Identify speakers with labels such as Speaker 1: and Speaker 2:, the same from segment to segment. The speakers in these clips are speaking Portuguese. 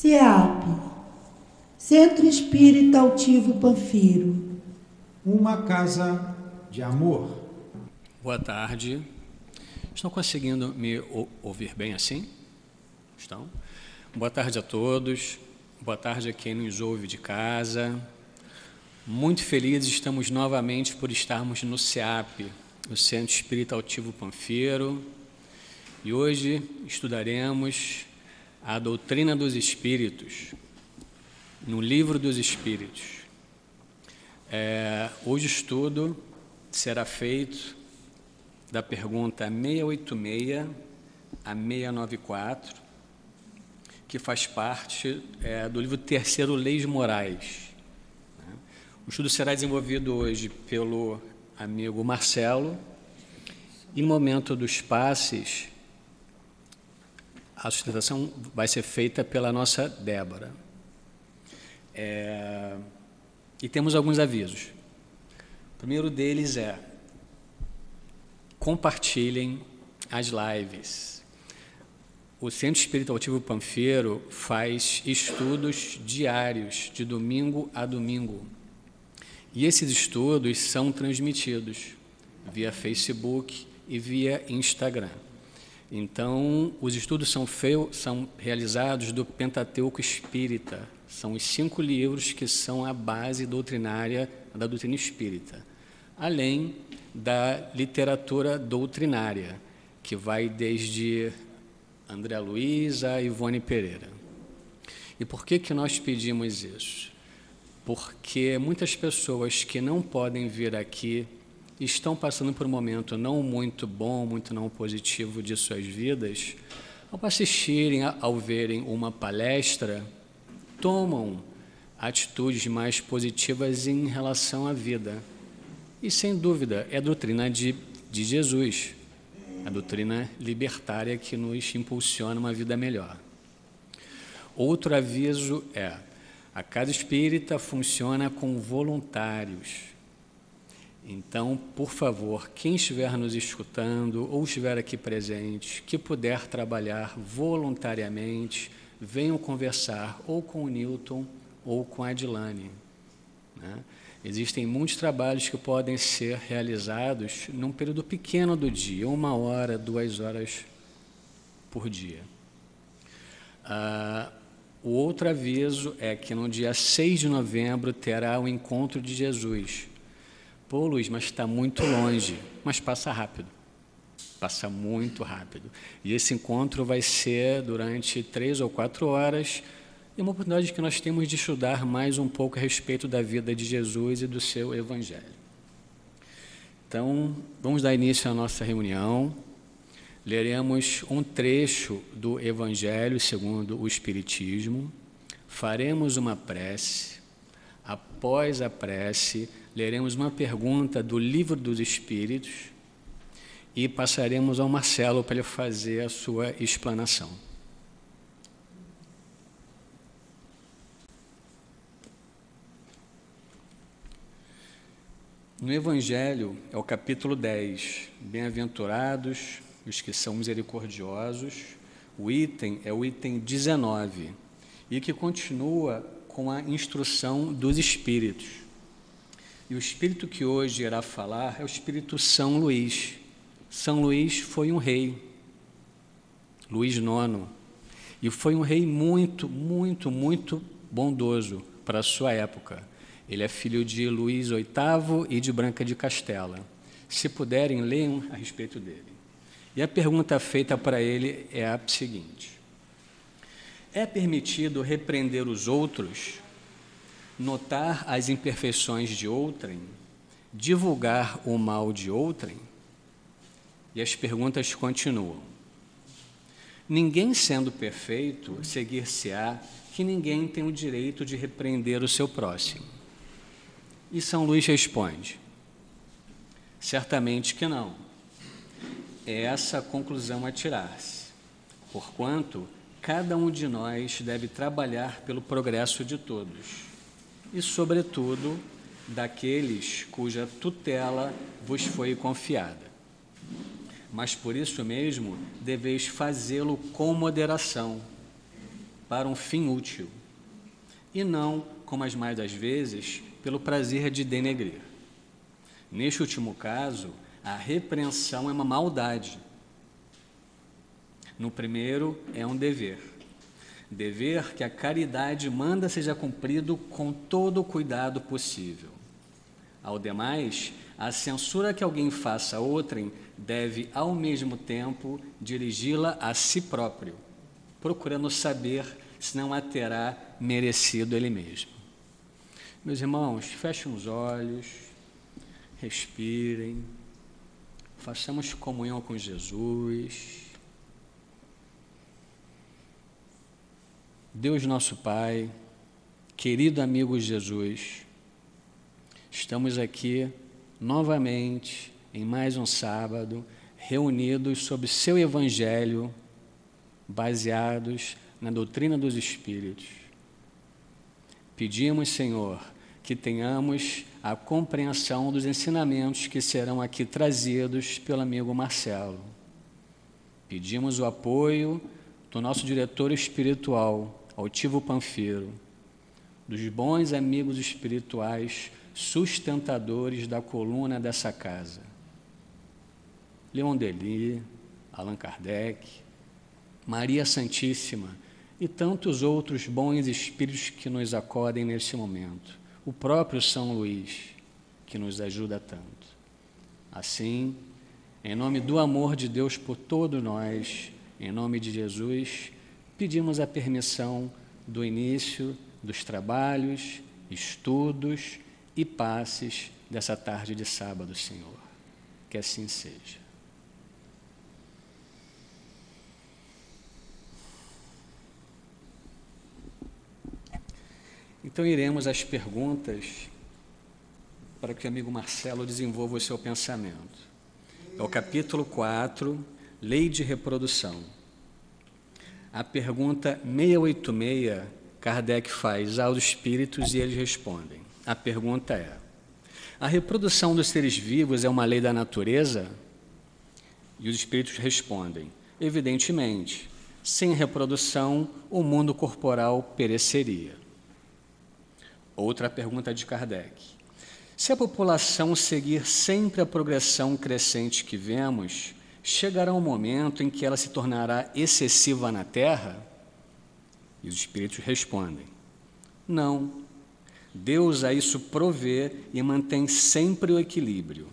Speaker 1: CEAP, Centro Espírita Altivo Panfiro.
Speaker 2: Uma casa de amor.
Speaker 3: Boa tarde. Estão conseguindo me ouvir bem assim? Estão? Boa tarde a todos. Boa tarde a quem nos ouve de casa. Muito felizes estamos novamente por estarmos no CEAP, o Centro Espírita Altivo Panfiro. E hoje estudaremos a doutrina dos Espíritos, no Livro dos Espíritos. Hoje o estudo será feito da pergunta 686 a 694, que faz parte do livro terceiro, Leis Morais. O estudo será desenvolvido hoje pelo amigo Marcelo, e no momento dos passes, a sustentação vai ser feita pela nossa Débora. E temos alguns avisos. O primeiro deles é: compartilhem as lives. O Centro Espírita Altivo Panfiro faz estudos diários, de domingo a domingo. E esses estudos são transmitidos via Facebook e via Instagram. Então, os estudos são realizados do Pentateuco Espírita. São os 5 livros que são a base doutrinária da doutrina espírita, além da literatura doutrinária, que vai desde André Luiz a Ivone Pereira. E por que nós pedimos isso? Porque muitas pessoas que não podem vir aqui estão passando por um momento não muito bom, muito não positivo de suas vidas. Ao assistirem, ao verem uma palestra, tomam atitudes mais positivas em relação à vida. E, sem dúvida, é a doutrina de Jesus, a doutrina libertária que nos impulsiona uma vida melhor. Outro aviso é: a Casa Espírita funciona com voluntários. Então, por favor, quem estiver nos escutando ou estiver aqui presente, que puder trabalhar voluntariamente, venham conversar ou com o Newton ou com a Adilane, né? Existem muitos trabalhos que podem ser realizados num período pequeno do dia, 1 hora, 2 horas por dia. O outro aviso é que no dia 6 de novembro terá o Encontro de Jesus. Pô, Luiz, mas está muito longe. Mas passa rápido. Passa muito rápido. E esse encontro vai ser durante 3 ou 4 horas, e uma oportunidade que nós temos de estudar mais um pouco a respeito da vida de Jesus e do seu Evangelho. Então, vamos dar início à nossa reunião. Leremos um trecho do Evangelho segundo o Espiritismo, faremos uma prece, após a prece, leremos uma pergunta do Livro dos Espíritos e passaremos ao Marcelo para ele fazer a sua explanação. No Evangelho, é o capítulo 10, Bem-aventurados os que são misericordiosos. O item é o item 19, e que continua com a instrução dos Espíritos. E o Espírito que hoje irá falar é o Espírito São Luís. São Luís foi um rei, Luís IX, e foi um rei muito, muito, muito bondoso para a sua época. Ele é filho de Luís VIII e de Branca de Castela. Se puderem, leiam a respeito dele. E a pergunta feita para ele é a seguinte: é permitido repreender os outros, notar as imperfeições de outrem, divulgar o mal de outrem? E as perguntas continuam. Ninguém sendo perfeito, seguir-se-á que ninguém tem o direito de repreender o seu próximo. E São Luís responde: certamente que não. É essa a conclusão a tirar-se, porquanto cada um de nós deve trabalhar pelo progresso de todos, e, sobretudo, daqueles cuja tutela vos foi confiada. Mas, por isso mesmo, deveis fazê-lo com moderação, para um fim útil, e não, como as mais das vezes, pelo prazer de denegrir. Neste último caso, a repreensão é uma maldade. No primeiro, é um dever. Dever que a caridade manda seja cumprido com todo o cuidado possível. Ao demais, a censura que alguém faça a outrem deve, ao mesmo tempo, dirigi-la a si próprio, procurando saber se não a terá merecido ele mesmo. Meus irmãos, fechem os olhos, respirem, façamos comunhão com Jesus. Deus nosso Pai, querido amigo Jesus, estamos aqui novamente em mais um sábado, reunidos sob seu Evangelho, baseados na doutrina dos Espíritos. Pedimos, Senhor, que tenhamos a compreensão dos ensinamentos que serão aqui trazidos pelo amigo Marcelo. Pedimos o apoio do nosso diretor espiritual, Altivo Panfiro, dos bons amigos espirituais sustentadores da coluna dessa casa, Leon Denis, Allan Kardec, Maria Santíssima e tantos outros bons espíritos que nos acodem neste momento, o próprio São Luís, que nos ajuda tanto. Assim, em nome do amor de Deus por todos nós, em nome de Jesus, pedimos a permissão do início dos trabalhos, estudos e passes dessa tarde de sábado, Senhor. Que assim seja. Então iremos às perguntas para que o amigo Marcelo desenvolva o seu pensamento. É o capítulo 4, Lei de Reprodução. A pergunta 686, Kardec faz aos espíritos e eles respondem. A pergunta é: a reprodução dos seres vivos é uma lei da natureza? E os espíritos respondem: evidentemente, sem reprodução, o mundo corporal pereceria. Outra pergunta de Kardec: se a população seguir sempre a progressão crescente que vemos, chegará um momento em que ela se tornará excessiva na Terra? E os espíritos respondem: não. Deus a isso provê e mantém sempre o equilíbrio.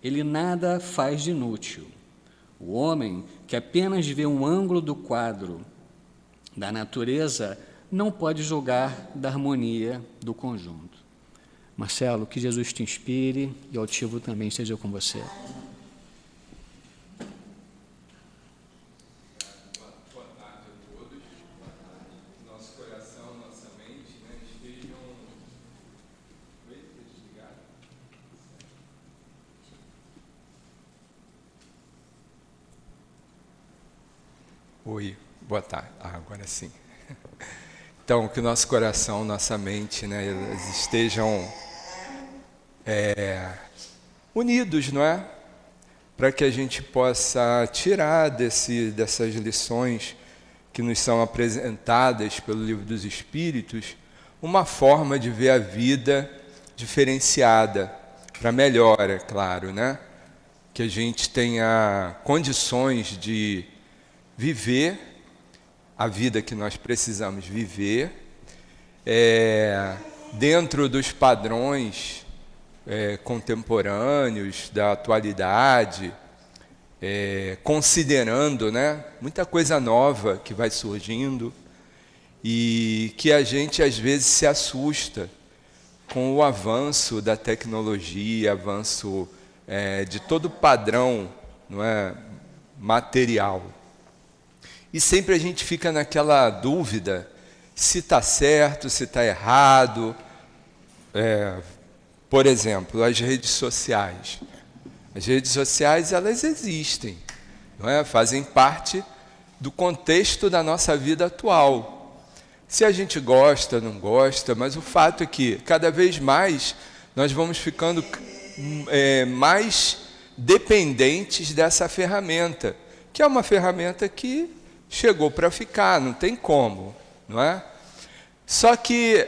Speaker 3: Ele nada faz de inútil. O homem, que apenas vê um ângulo do quadro da natureza, não pode julgar da harmonia do conjunto. Marcelo, que Jesus te inspire e o Altivo também esteja com você.
Speaker 4: Oi, boa tarde. Agora sim. Então, que o nosso coração, nossa mente, elas estejam unidos, não é? Para que a gente possa tirar dessas lições que nos são apresentadas pelo Livro dos Espíritos, uma forma de ver a vida diferenciada, para melhor, é claro, né? Que a gente tenha condições de viver a vida que nós precisamos viver, dentro dos padrões contemporâneos da atualidade, considerando, né, muita coisa nova que vai surgindo e que a gente às vezes se assusta com o avanço da tecnologia, avanço de todo o padrão, não é, material. E sempre a gente fica naquela dúvida se está certo, se está errado. Por exemplo, as redes sociais. As redes sociais, elas existem, não é? Fazem parte do contexto da nossa vida atual. Se a gente gosta, não gosta, mas o fato é que cada vez mais nós vamos ficando mais dependentes dessa ferramenta, que é uma ferramenta que chegou para ficar, não tem como, não é? Só que,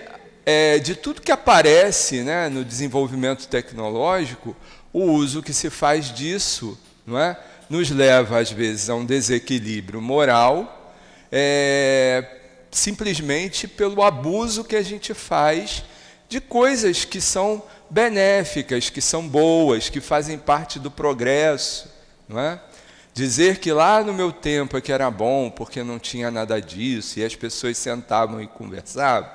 Speaker 4: de tudo que aparece, né, no desenvolvimento tecnológico, o uso que se faz disso, não é, nos leva, às vezes, a um desequilíbrio moral, simplesmente pelo abuso que a gente faz de coisas que são benéficas, que são boas, que fazem parte do progresso, não é? Dizer que lá no meu tempo é que era bom, porque não tinha nada disso, e as pessoas sentavam e conversavam,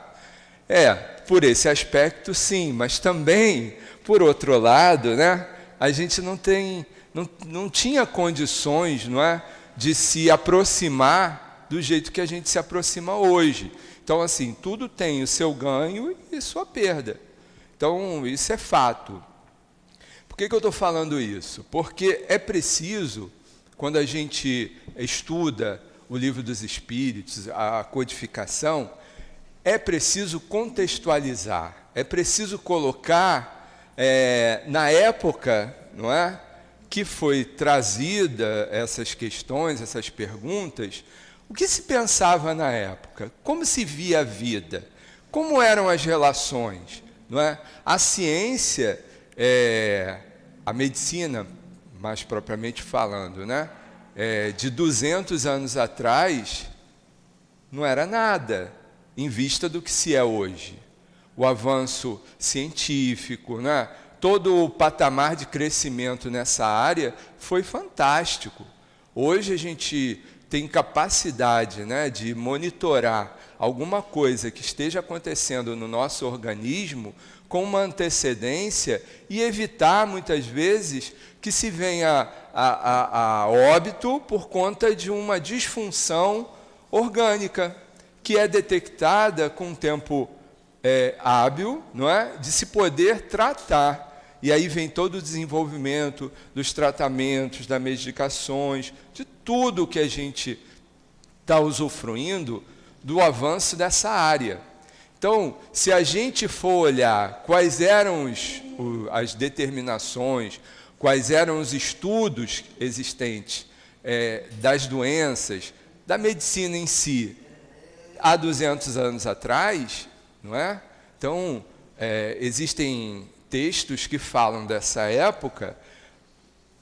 Speaker 4: por esse aspecto sim, mas também, por outro lado, né, a gente não tinha condições, não é, de se aproximar do jeito que a gente se aproxima hoje. Então, assim, tudo tem o seu ganho e sua perda. Então, isso é fato. Por que eu estou falando isso? Porque é preciso, quando a gente estuda o Livro dos Espíritos, a codificação, é preciso contextualizar, é preciso colocar na época, não é, que foi trazida essas questões, essas perguntas, o que se pensava na época? Como se via a vida? Como eram as relações? Não é? A ciência, a medicina, mais propriamente falando, né, de 200 anos atrás, não era nada em vista do que se é hoje. O avanço científico, né, todo o patamar de crescimento nessa área foi fantástico. Hoje a gente tem capacidade, né, de monitorar alguma coisa que esteja acontecendo no nosso organismo com uma antecedência e evitar, muitas vezes, que se venha a óbito por conta de uma disfunção orgânica, que é detectada com um tempo hábil, não é, de se poder tratar. E aí vem todo o desenvolvimento dos tratamentos, das medicações, de tudo que a gente está usufruindo do avanço dessa área. Então, se a gente for olhar quais eram as determinações, quais eram os estudos existentes das doenças, da medicina em si, há 200 anos atrás, não é? Então, existem textos que falam dessa época,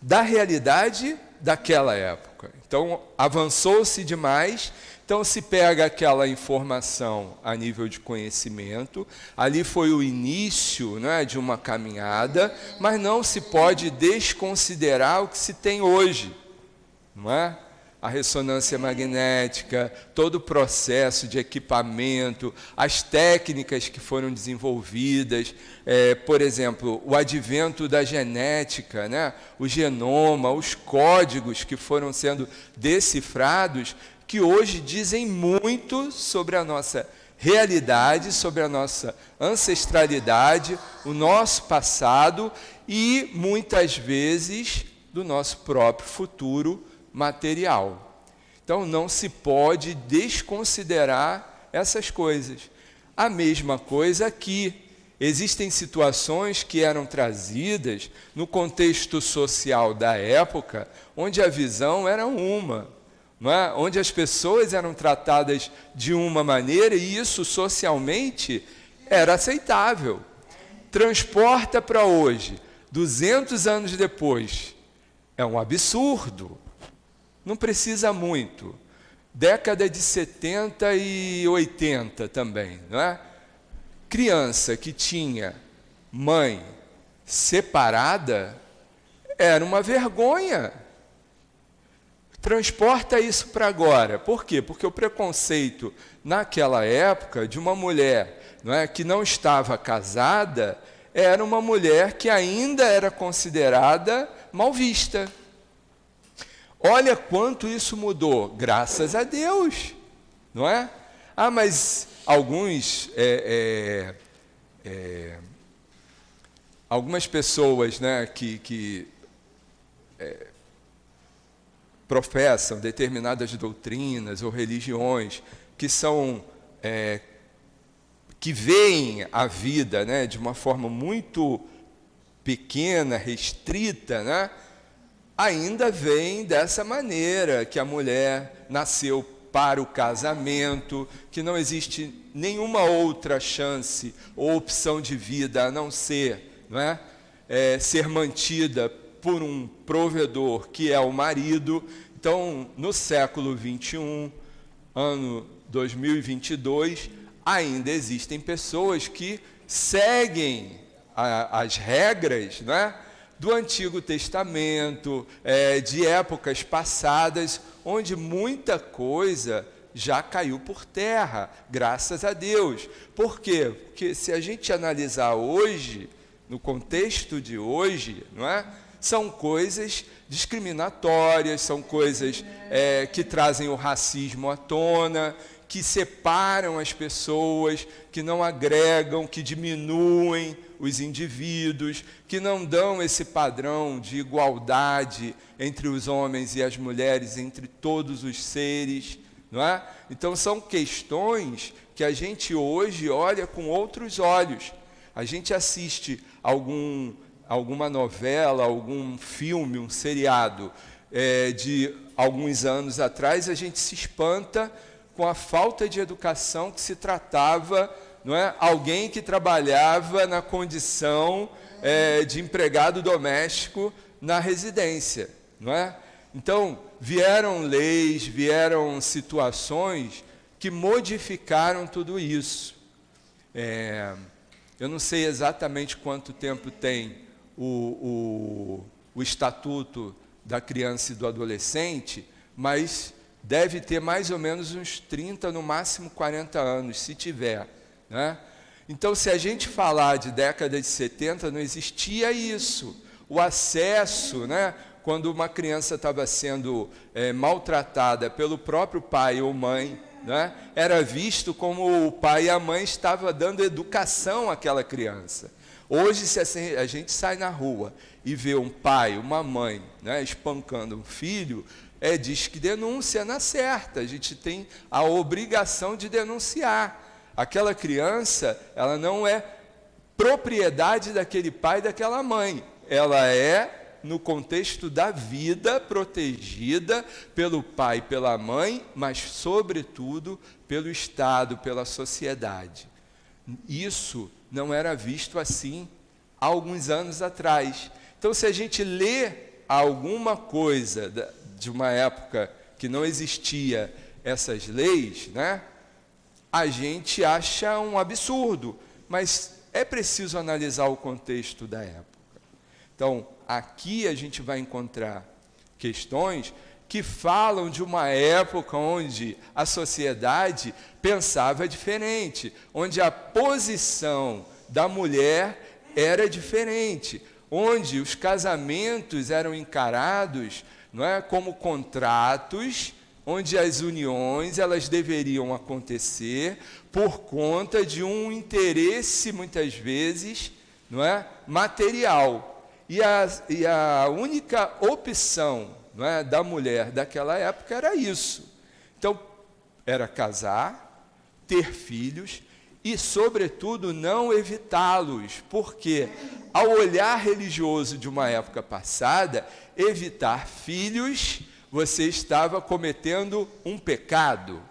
Speaker 4: da realidade daquela época. Então, avançou-se demais, então se pega aquela informação a nível de conhecimento, ali foi o início, não é, de uma caminhada, mas não se pode desconsiderar o que se tem hoje, não é? A ressonância magnética, todo o processo de equipamento, as técnicas que foram desenvolvidas, por exemplo, o advento da genética, né? O genoma, os códigos que foram sendo decifrados, que hoje dizem muito sobre a nossa realidade, sobre a nossa ancestralidade, o nosso passado e, muitas vezes, do nosso próprio futuro material. Então, não se pode desconsiderar essas coisas. A mesma coisa aqui. Existem situações que eram trazidas no contexto social da época, onde a visão era uma, não é? Onde as pessoas eram tratadas de uma maneira e isso socialmente era aceitável. Transporta para hoje, 200 anos depois, é um absurdo. Não precisa muito. Década de 70 e 80 também, não é? Criança que tinha mãe separada era uma vergonha. Transporta isso para agora. Por quê? Porque o preconceito naquela época de uma mulher, não é, que não estava casada era uma mulher que ainda era considerada mal vista. Olha quanto isso mudou, graças a Deus, não é? Ah, mas algumas pessoas, né, que professam determinadas doutrinas ou religiões que são que veem a vida, né, de uma forma muito pequena, restrita, né? Ainda vem dessa maneira, que a mulher nasceu para o casamento, que não existe nenhuma outra chance ou opção de vida a não ser, não é? Ser mantida por um provedor que é o marido. Então, no século 21, ano 2022, ainda existem pessoas que seguem as regras, não é? Do Antigo Testamento, de épocas passadas, onde muita coisa já caiu por terra, graças a Deus. Por quê? Porque se a gente analisar hoje, no contexto de hoje, não é? São coisas discriminatórias, são coisas que trazem o racismo à tona, que separam as pessoas, que não agregam, que diminuem os indivíduos, que não dão esse padrão de igualdade entre os homens e as mulheres, entre todos os seres, não é? Então são questões que a gente hoje olha com outros olhos. A gente assiste alguma novela, algum filme, um seriado de alguns anos atrás, a gente se espanta com a falta de educação que se tratava, não é? Alguém que trabalhava na condição de empregado doméstico na residência, não é? Então, vieram leis, vieram situações que modificaram tudo isso. Eu não sei exatamente quanto tempo tem o Estatuto da Criança e do Adolescente, mas deve ter mais ou menos uns 30, no máximo 40 anos, se tiver, né? Então, se a gente falar de década de 70, não existia isso. O acesso, né? Quando uma criança estava sendo maltratada pelo próprio pai ou mãe, né? Era visto como o pai e a mãe estavam dando educação àquela criança. Hoje, se a gente sai na rua e vê um pai, uma mãe, né, espancando um filho, diz que denúncia na certa. A gente tem a obrigação de denunciar. Aquela criança, ela não é propriedade daquele pai e daquela mãe. Ela é, no contexto da vida, protegida pelo pai e pela mãe, mas, sobretudo, pelo Estado, pela sociedade. Isso não era visto assim há alguns anos atrás. Então, se a gente lê alguma coisa de uma época que não existia essas leis, né, a gente acha um absurdo, mas é preciso analisar o contexto da época. Então, aqui a gente vai encontrar questões que falam de uma época onde a sociedade pensava diferente, onde a posição da mulher era diferente, onde os casamentos eram encarados, não é, como contratos, onde as uniões elas deveriam acontecer por conta de um interesse, muitas vezes, não é, material. E a única opção, não é, da mulher daquela época era isso. Então, era casar, ter filhos e, sobretudo, não evitá-los, porque, ao olhar religioso de uma época passada, evitar filhos, você estava cometendo um pecado.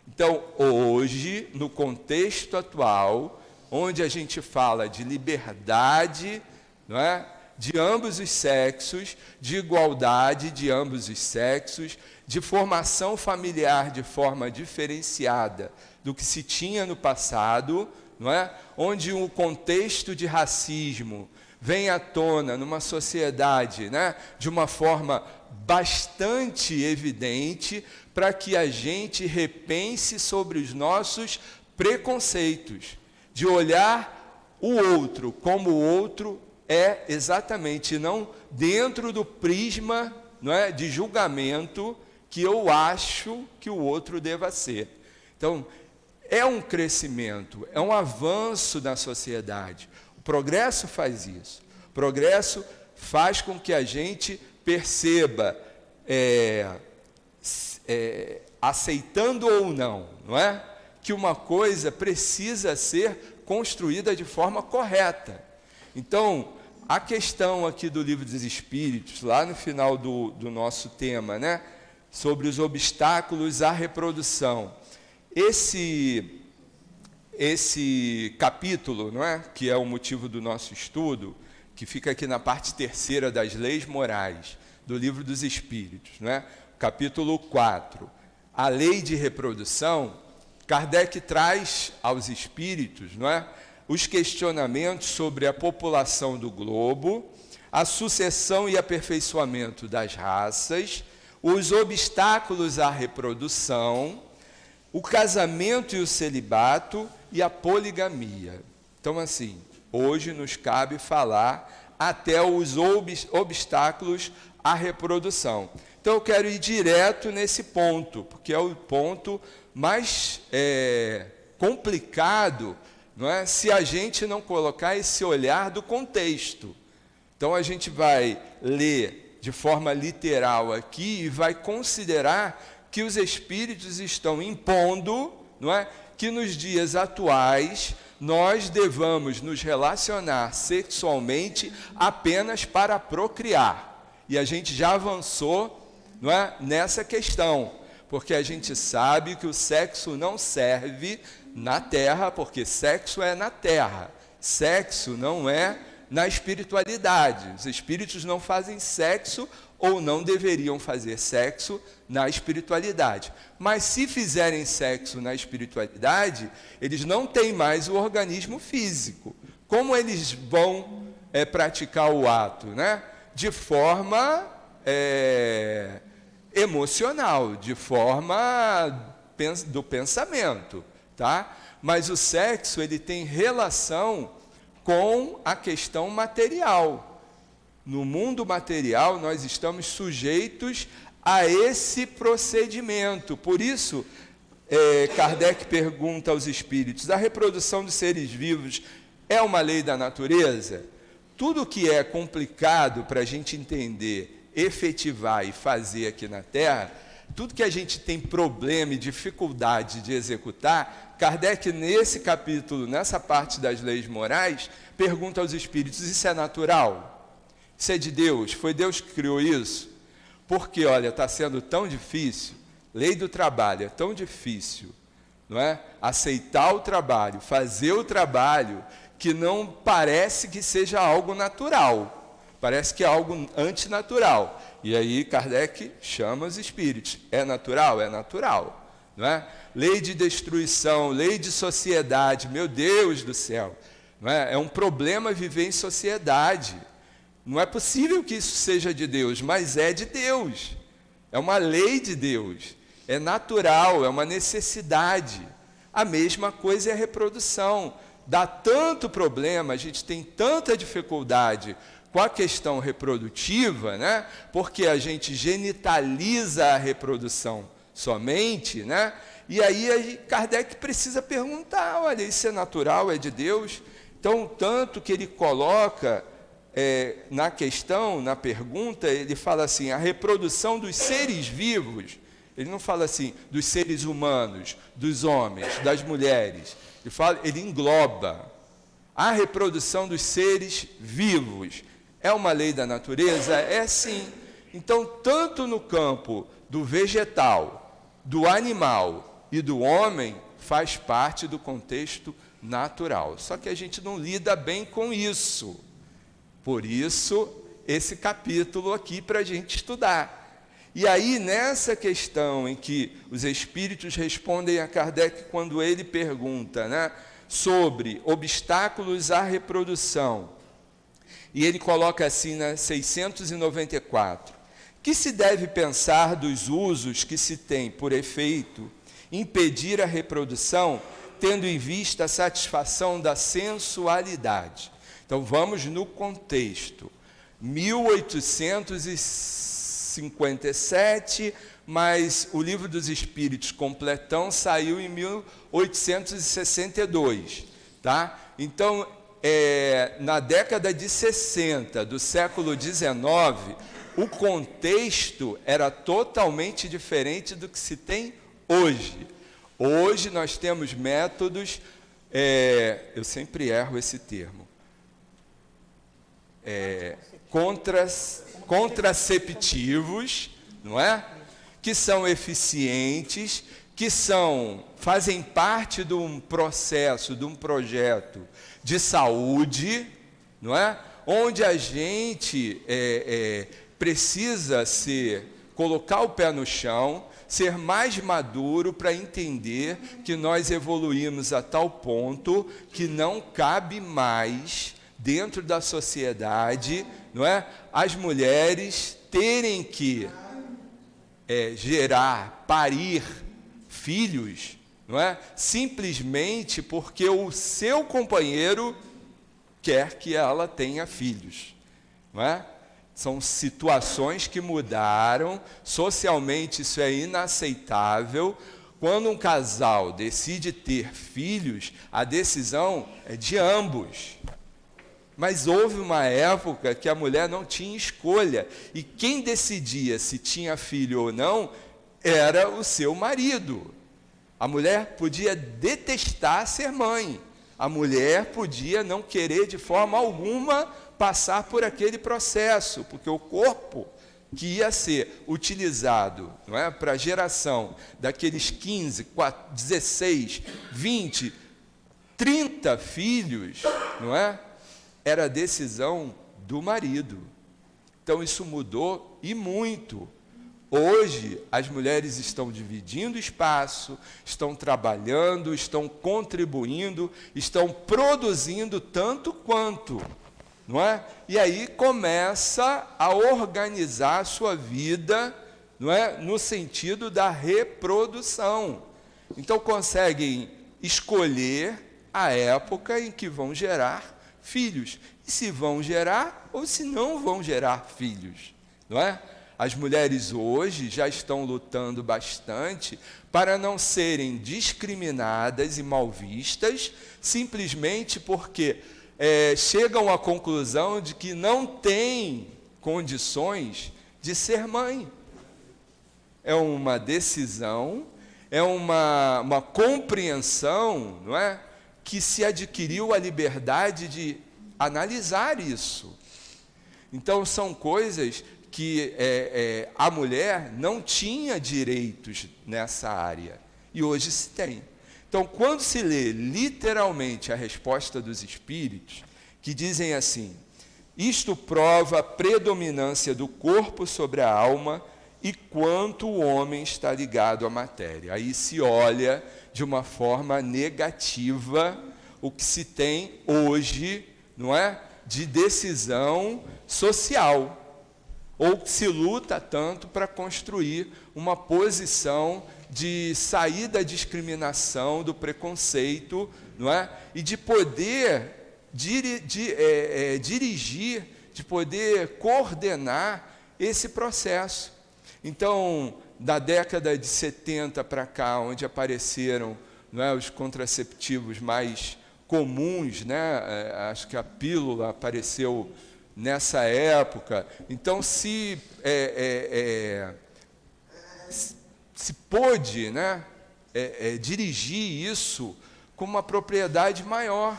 Speaker 4: Então, hoje, no contexto atual, onde a gente fala de liberdade, não é, de ambos os sexos, de igualdade de ambos os sexos, de formação familiar de forma diferenciada do que se tinha no passado, não é? Onde o contexto de racismo vem à tona numa sociedade, né, de uma forma bastante evidente, para que a gente repense sobre os nossos preconceitos, de olhar o outro como o outro exatamente, não dentro do prisma, não é, de julgamento que eu acho que o outro deva ser. Então, é um crescimento, é um avanço na sociedade. O progresso faz isso. O progresso faz com que a gente perceba, aceitando ou não, não é? Que uma coisa precisa ser construída de forma correta. Então, a questão aqui do Livro dos Espíritos, lá no final do nosso tema, né, sobre os obstáculos à reprodução. Esse capítulo, não é? Que é o motivo do nosso estudo, que fica aqui na parte 3ª das leis morais, do Livro dos Espíritos, não é? Capítulo 4, a lei de reprodução, Kardec traz aos espíritos, não é? Os questionamentos sobre a população do globo, a sucessão e aperfeiçoamento das raças, os obstáculos à reprodução, o casamento e o celibato e a poligamia. Então, assim, hoje nos cabe falar até os obstáculos à reprodução. Então, eu quero ir direto nesse ponto, porque é o ponto mais complicado, não é? Se a gente não colocar esse olhar do contexto. Então, a gente vai ler de forma literal aqui e vai considerar que os espíritos estão impondo, não é? Que nos dias atuais nós devamos nos relacionar sexualmente apenas para procriar. E a gente já avançou, não é? Nessa questão, porque a gente sabe que o sexo não serve na terra, porque sexo é na terra, sexo não é na espiritualidade. Os espíritos não fazem sexo ou não deveriam fazer sexo na espiritualidade. Mas se fizerem sexo na espiritualidade, eles não têm mais o organismo físico. Como eles vão praticar o ato, né? De forma emocional, de forma do pensamento, tá? Mas o sexo, ele tem relação com a questão material. No mundo material, nós estamos sujeitos a esse procedimento. Por isso, Kardec pergunta aos espíritos: a reprodução dos seres vivos é uma lei da natureza? Tudo que é complicado para a gente entender, efetivar e fazer aqui na Terra, tudo que a gente tem problema e dificuldade de executar, Kardec, nesse capítulo, nessa parte das leis morais, pergunta aos espíritos: isso é natural? Isso é de Deus? Foi Deus que criou isso? Porque, olha, está sendo tão difícil, lei do trabalho é tão difícil, não é? Aceitar o trabalho, fazer o trabalho, que não parece que seja algo natural, parece que é algo antinatural. E aí Kardec chama os espíritos: é natural? É natural, não é? Lei de destruição, lei de sociedade, meu Deus do céu, não é? É um problema viver em sociedade. Não é possível que isso seja de Deus, mas é de Deus. É uma lei de Deus. É natural, é uma necessidade. A mesma coisa é a reprodução. Dá tanto problema, a gente tem tanta dificuldade com a questão reprodutiva, né? Porque a gente genitaliza a reprodução somente, né? E aí Kardec precisa perguntar: olha, isso é natural, é de Deus? Então, tanto que ele coloca na questão, na pergunta, ele fala assim: a reprodução dos seres vivos. Ele não fala assim dos seres humanos, dos homens, das mulheres. Ele engloba a reprodução dos seres vivos. É uma lei da natureza? É sim. Então, tanto no campo do vegetal, do animal e do homem, faz parte do contexto natural. Só que a gente não lida bem com isso. Por isso, esse capítulo aqui para a gente estudar. E aí, nessa questão em que os espíritos respondem a Kardec quando ele pergunta, né, sobre obstáculos à reprodução, e ele coloca assim na 694: que se deve pensar dos usos que se tem por efeito impedir a reprodução, tendo em vista a satisfação da sensualidade. Então, vamos no contexto. 1857, mas o Livro dos Espíritos completão saiu em 1862. Tá? Então, na década de 60 do século XIX, o contexto era totalmente diferente do que se tem hoje. Hoje nós temos métodos, eu sempre erro esse termo, contraceptivos, não é? que são eficientes, que fazem parte de um processo, de um projeto de saúde, não é? Onde a gente precisa colocar o pé no chão, ser mais maduro para entender que nós evoluímos a tal ponto que não cabe mais dentro da sociedade, não é? As mulheres terem que parir filhos, não é? Simplesmente porque o seu companheiro quer que ela tenha filhos, não é? São situações que mudaram, socialmente isso é inaceitável. Quando um casal decide ter filhos, a decisão é de ambos. Mas houve uma época que a mulher não tinha escolha, e quem decidia se tinha filho ou não era o seu marido. A mulher podia detestar ser mãe, a mulher podia não querer de forma alguma passar por aquele processo, porque o corpo que ia ser utilizado, não é, para a geração daqueles 15, 16, 20, 30 filhos, não é, era a decisão do marido. Então isso mudou e muito. Hoje as mulheres estão dividindo espaço, estão trabalhando, estão contribuindo, estão produzindo tanto quanto, não é? E aí começa a organizar a sua vida, não é? No sentido da reprodução. Então conseguem escolher a época em que vão gerar filhos, e se vão gerar ou se não vão gerar filhos, não é? As mulheres hoje já estão lutando bastante para não serem discriminadas e mal vistas, simplesmente porque chegam à conclusão de que não têm condições de ser mãe. É uma decisão, é uma compreensão, não é? Que se adquiriu a liberdade de analisar isso. Então são coisas que a mulher não tinha direitos nessa área, e hoje se tem. Então, quando se lê literalmente a resposta dos espíritos, que dizem assim: isto prova a predominância do corpo sobre a alma e quanto o homem está ligado à matéria. Aí se olha de uma forma negativa o que se tem hoje, não é, de decisão social, ou que se luta tanto para construir uma posição de sair da discriminação, do preconceito, não é? E de poder dirigir, de poder coordenar esse processo. Então, da década de 70 para cá, onde apareceram, não é, os contraceptivos mais comuns, né? Acho que a pílula apareceu nessa época. Então se pôde, né, dirigir isso com uma propriedade maior.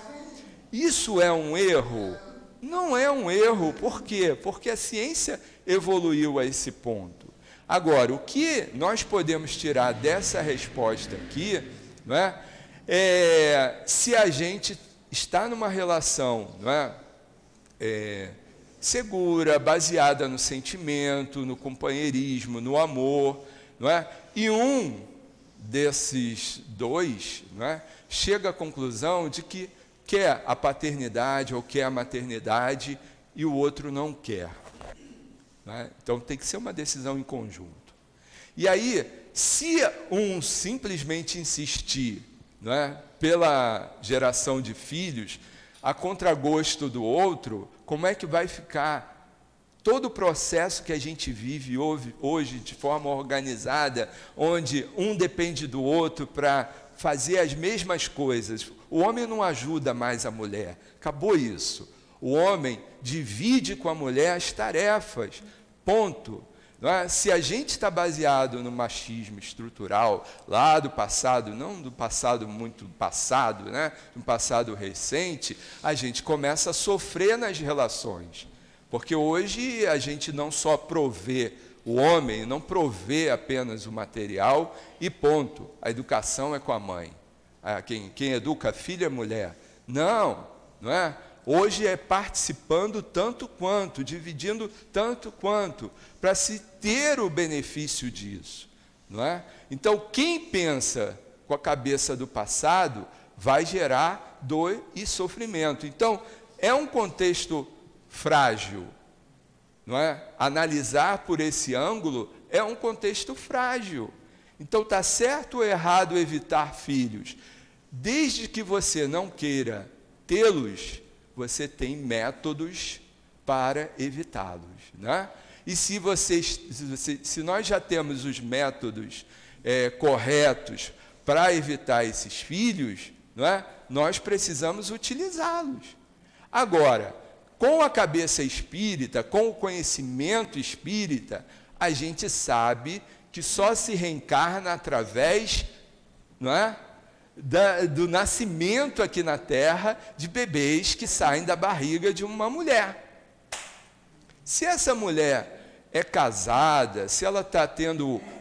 Speaker 4: Isso é um erro? Não é um erro. Por quê? Porque a ciência evoluiu a esse ponto. Agora, o que nós podemos tirar dessa resposta aqui, não é, se a gente está numa relação, não é, segura, baseada no sentimento, no companheirismo, no amor, não é? E um desses dois, não é, chega à conclusão de que quer a paternidade ou quer a maternidade e o outro não quer, não é? Então tem que ser uma decisão em conjunto. E aí, se um simplesmente insistir, não é, pela geração de filhos, a contragosto do outro, como é que vai ficar todo o processo que a gente vive hoje de forma organizada, onde um depende do outro para fazer as mesmas coisas? O homem não ajuda mais a mulher, acabou isso. O homem divide com a mulher as tarefas, ponto. Não é? Se a gente está baseado no machismo estrutural, lá do passado, não do passado muito passado, né? Do passado recente, a gente começa a sofrer nas relações. Porque hoje a gente não só provê o homem não provê apenas o material e ponto. A educação é com a mãe. Quem educa a filha é a mulher. Não é? Hoje é participando tanto quanto, dividindo tanto quanto, para se ter o benefício disso. Não é? Então, quem pensa com a cabeça do passado vai gerar dor e sofrimento. Então, é um contexto frágil. Não é? Analisar por esse ângulo é um contexto frágil. Então, está certo ou errado evitar filhos? Desde que você não queira tê-los, você tem métodos para evitá-los. Né? E se nós já temos os métodos corretos para evitar esses filhos, não é? Nós precisamos utilizá-los. Agora, com a cabeça espírita, com o conhecimento espírita, a gente sabe que só se reencarna através, não é, do nascimento aqui na Terra de bebês que saem da barriga de uma mulher. Se essa mulher é casada, se ela está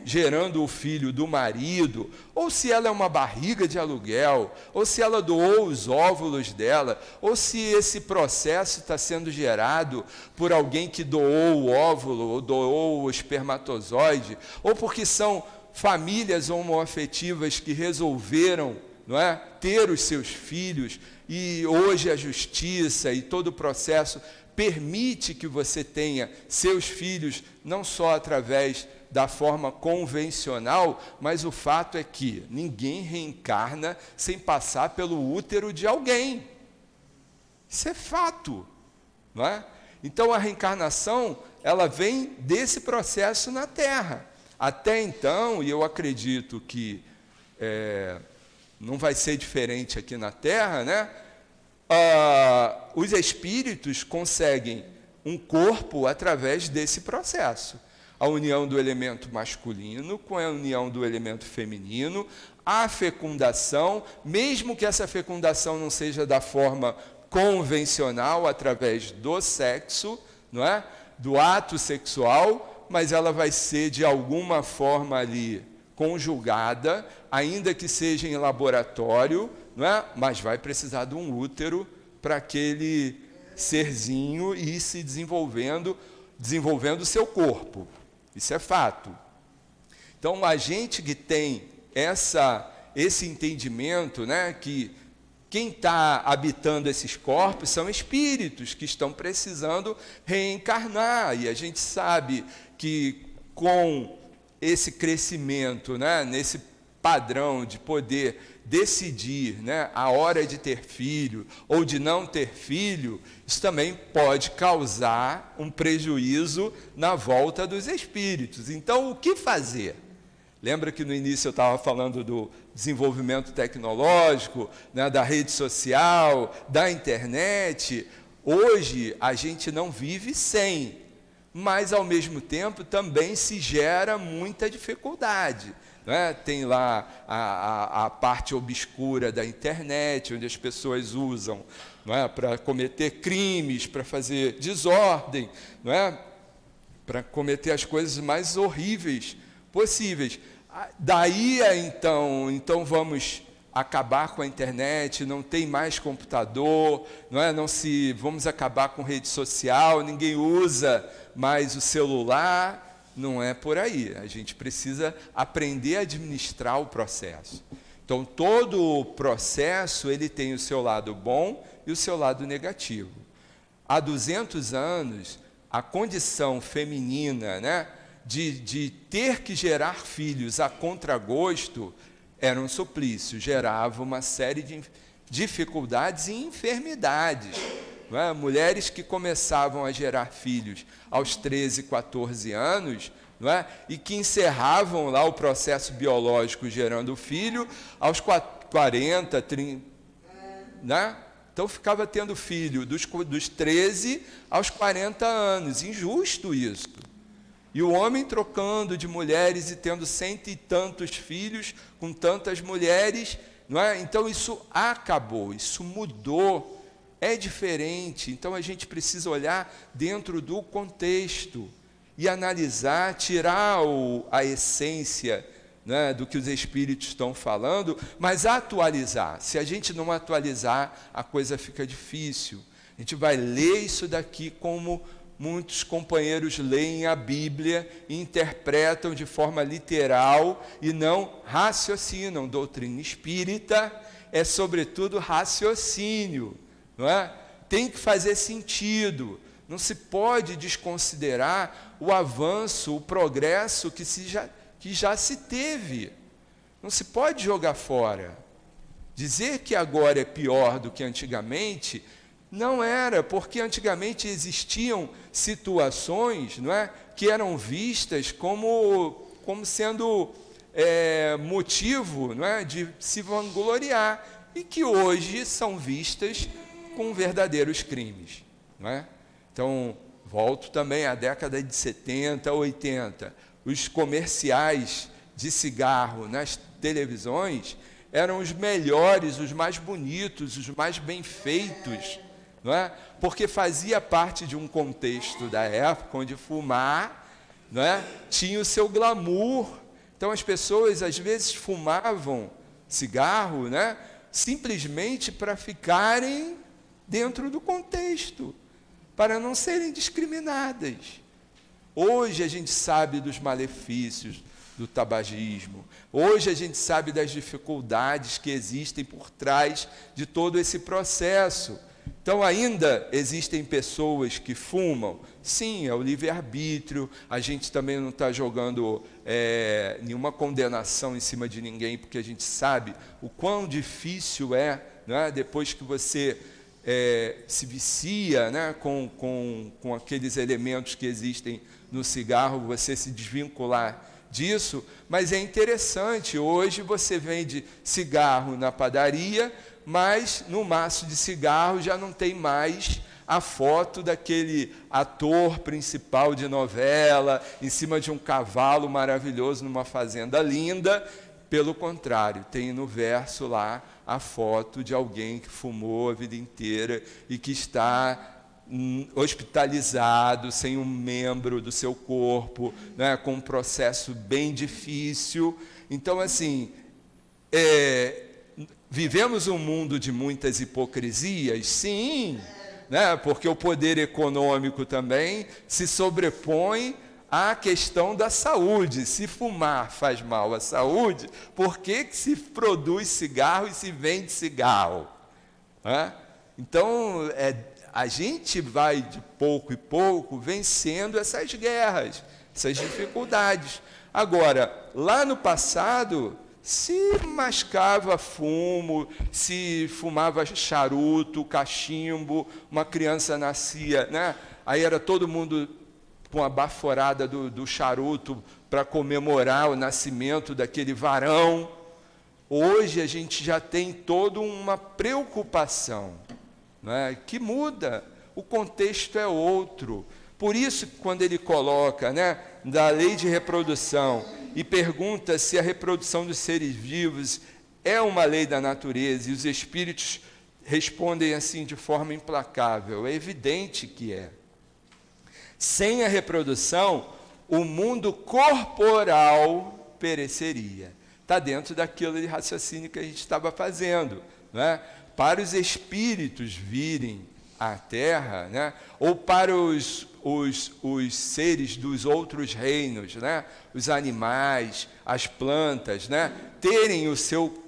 Speaker 4: gerando o filho do marido, ou se ela é uma barriga de aluguel, ou se ela doou os óvulos dela, ou se esse processo está sendo gerado por alguém que doou o óvulo, ou doou o espermatozoide, ou porque são famílias homoafetivas que resolveram, não é, ter os seus filhos, e hoje a justiça e todo o processo permite que você tenha seus filhos não só através da forma convencional, mas o fato é que ninguém reencarna sem passar pelo útero de alguém. Isso é fato, não é? Então a reencarnação, ela vem desse processo na Terra. Até então, e eu acredito que não vai ser diferente aqui na Terra, né? Os espíritos conseguem um corpo através desse processo. A união do elemento masculino com a união do elemento feminino, a fecundação, mesmo que essa fecundação não seja da forma convencional, através do sexo, não é? Do ato sexual, mas ela vai ser de alguma forma ali conjugada, ainda que seja em laboratório, não é? Mas vai precisar de um útero para aquele serzinho ir se desenvolvendo o seu corpo. Isso é fato. Então, a gente que tem esse entendimento, né, que quem está habitando esses corpos são espíritos que estão precisando reencarnar. E a gente sabe que com esse crescimento, né, nesse padrão de poder decidir, né, a hora de ter filho ou de não ter filho, isso também pode causar um prejuízo na volta dos espíritos. Então, o que fazer? Lembra que no início eu estava falando do desenvolvimento tecnológico, né, da rede social, da internet? Hoje a gente não vive sem, mas ao mesmo tempo também se gera muita dificuldade. Né? Tem lá a parte obscura da internet, onde as pessoas usam, não é, para cometer crimes, para fazer desordem, não é, para cometer as coisas mais horríveis possíveis. Daí, então vamos acabar com a internet, não tem mais computador, não é? Vamos acabar com rede social, ninguém usa mais o celular. Não é por aí. A gente precisa aprender a administrar o processo. Então, todo o processo ele tem o seu lado bom e o seu lado negativo. Há 200 anos, a condição feminina, né, de ter que gerar filhos a contragosto era um suplício, gerava uma série de dificuldades e enfermidades. Não é? Mulheres que começavam a gerar filhos aos 13, 14 anos, não é? E que encerravam lá o processo biológico gerando o filho aos 40, 30, né? Então ficava tendo filho dos 13 aos 40 anos, injusto isso. E o homem trocando de mulheres e tendo 100 e tantos filhos com tantas mulheres, não é? Então isso acabou, isso mudou. É diferente, então a gente precisa olhar dentro do contexto. e analisar, tirar a essência, né, do que os espíritos estão falando, mas atualizar. Se a gente não atualizar, a coisa fica difícil. A gente vai ler isso daqui como muitos companheiros leem a Bíblia e interpretam de forma literal e não raciocinam. Doutrina espírita é, sobretudo, raciocínio, não é? Tem que fazer sentido. Não se pode desconsiderar o avanço, o progresso que já se teve. Não se pode jogar fora. Dizer que agora é pior do que antigamente, não era, porque antigamente existiam situações, não é, que eram vistas como sendo motivo, não é, de se vangloriar, e que hoje são vistas com verdadeiros crimes, não é? Então, volto também à década de 70, 80. Os comerciais de cigarro nas televisões eram os melhores, os mais bonitos, os mais bem feitos, não é? Porque fazia parte de um contexto da época onde fumar, não é, tinha o seu glamour. Então as pessoas às vezes fumavam cigarro, né, simplesmente para ficarem dentro do contexto, para não serem discriminadas. Hoje a gente sabe dos malefícios do tabagismo. Hoje a gente sabe das dificuldades que existem por trás de todo esse processo. Então ainda existem pessoas que fumam. Sim, é o livre-arbítrio. A gente também não está jogando nenhuma condenação em cima de ninguém, porque a gente sabe o quão difícil é, né, depois que você se vicia, né, com aqueles elementos que existem no cigarro, você se desvincular disso. Mas é interessante, hoje você vende cigarro na padaria, mas no maço de cigarro já não tem mais a foto daquele ator principal de novela, em cima de um cavalo maravilhoso numa fazenda linda. Pelo contrário, tem no verso lá a foto de alguém que fumou a vida inteira e que está hospitalizado, sem um membro do seu corpo, né, com um processo bem difícil. Então, assim, vivemos um mundo de muitas hipocrisias? Sim, né, porque o poder econômico também se sobrepõe à questão da saúde. Se fumar faz mal à saúde, por que se produz cigarro e se vende cigarro? Então, a gente vai de pouco em pouco vencendo essas guerras, essas dificuldades. Agora, lá no passado, se mascava fumo, se fumava charuto, cachimbo, uma criança nascia, né? Aí era todo mundo com a baforada do charuto para comemorar o nascimento daquele varão. Hoje a gente já tem toda uma preocupação, né, que muda, o contexto é outro. Por isso, quando ele coloca, né, da lei de reprodução e pergunta se a reprodução dos seres vivos é uma lei da natureza, e os espíritos respondem assim de forma implacável: é evidente que é. Sem a reprodução, o mundo corporal pereceria. Está dentro daquilo de raciocínio que a gente estava fazendo, né? Para os espíritos virem à Terra, né, ou para os seres dos outros reinos, né, os animais, as plantas, né, terem o seu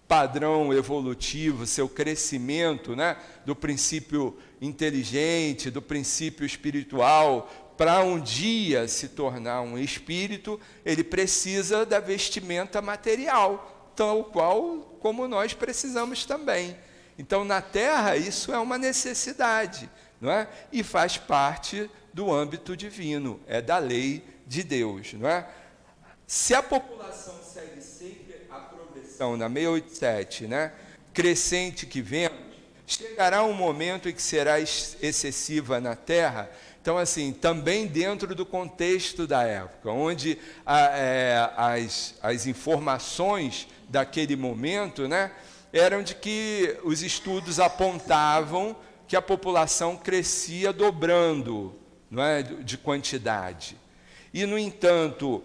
Speaker 4: padrão evolutivo, seu crescimento, né, do princípio inteligente, do princípio espiritual, para um dia se tornar um espírito, ele precisa da vestimenta material, tal qual como nós precisamos também. Então, na Terra, isso é uma necessidade, não é? E faz parte do âmbito divino, é da lei de Deus, não é? Se a população segue sempre a progressão na 687, né, crescente que vemos, chegará um momento em que será excessiva na Terra. Então, assim, também dentro do contexto da época, onde as informações daquele momento, né, eram de que os estudos apontavam que a população crescia dobrando, não é, de quantidade. e, no entanto,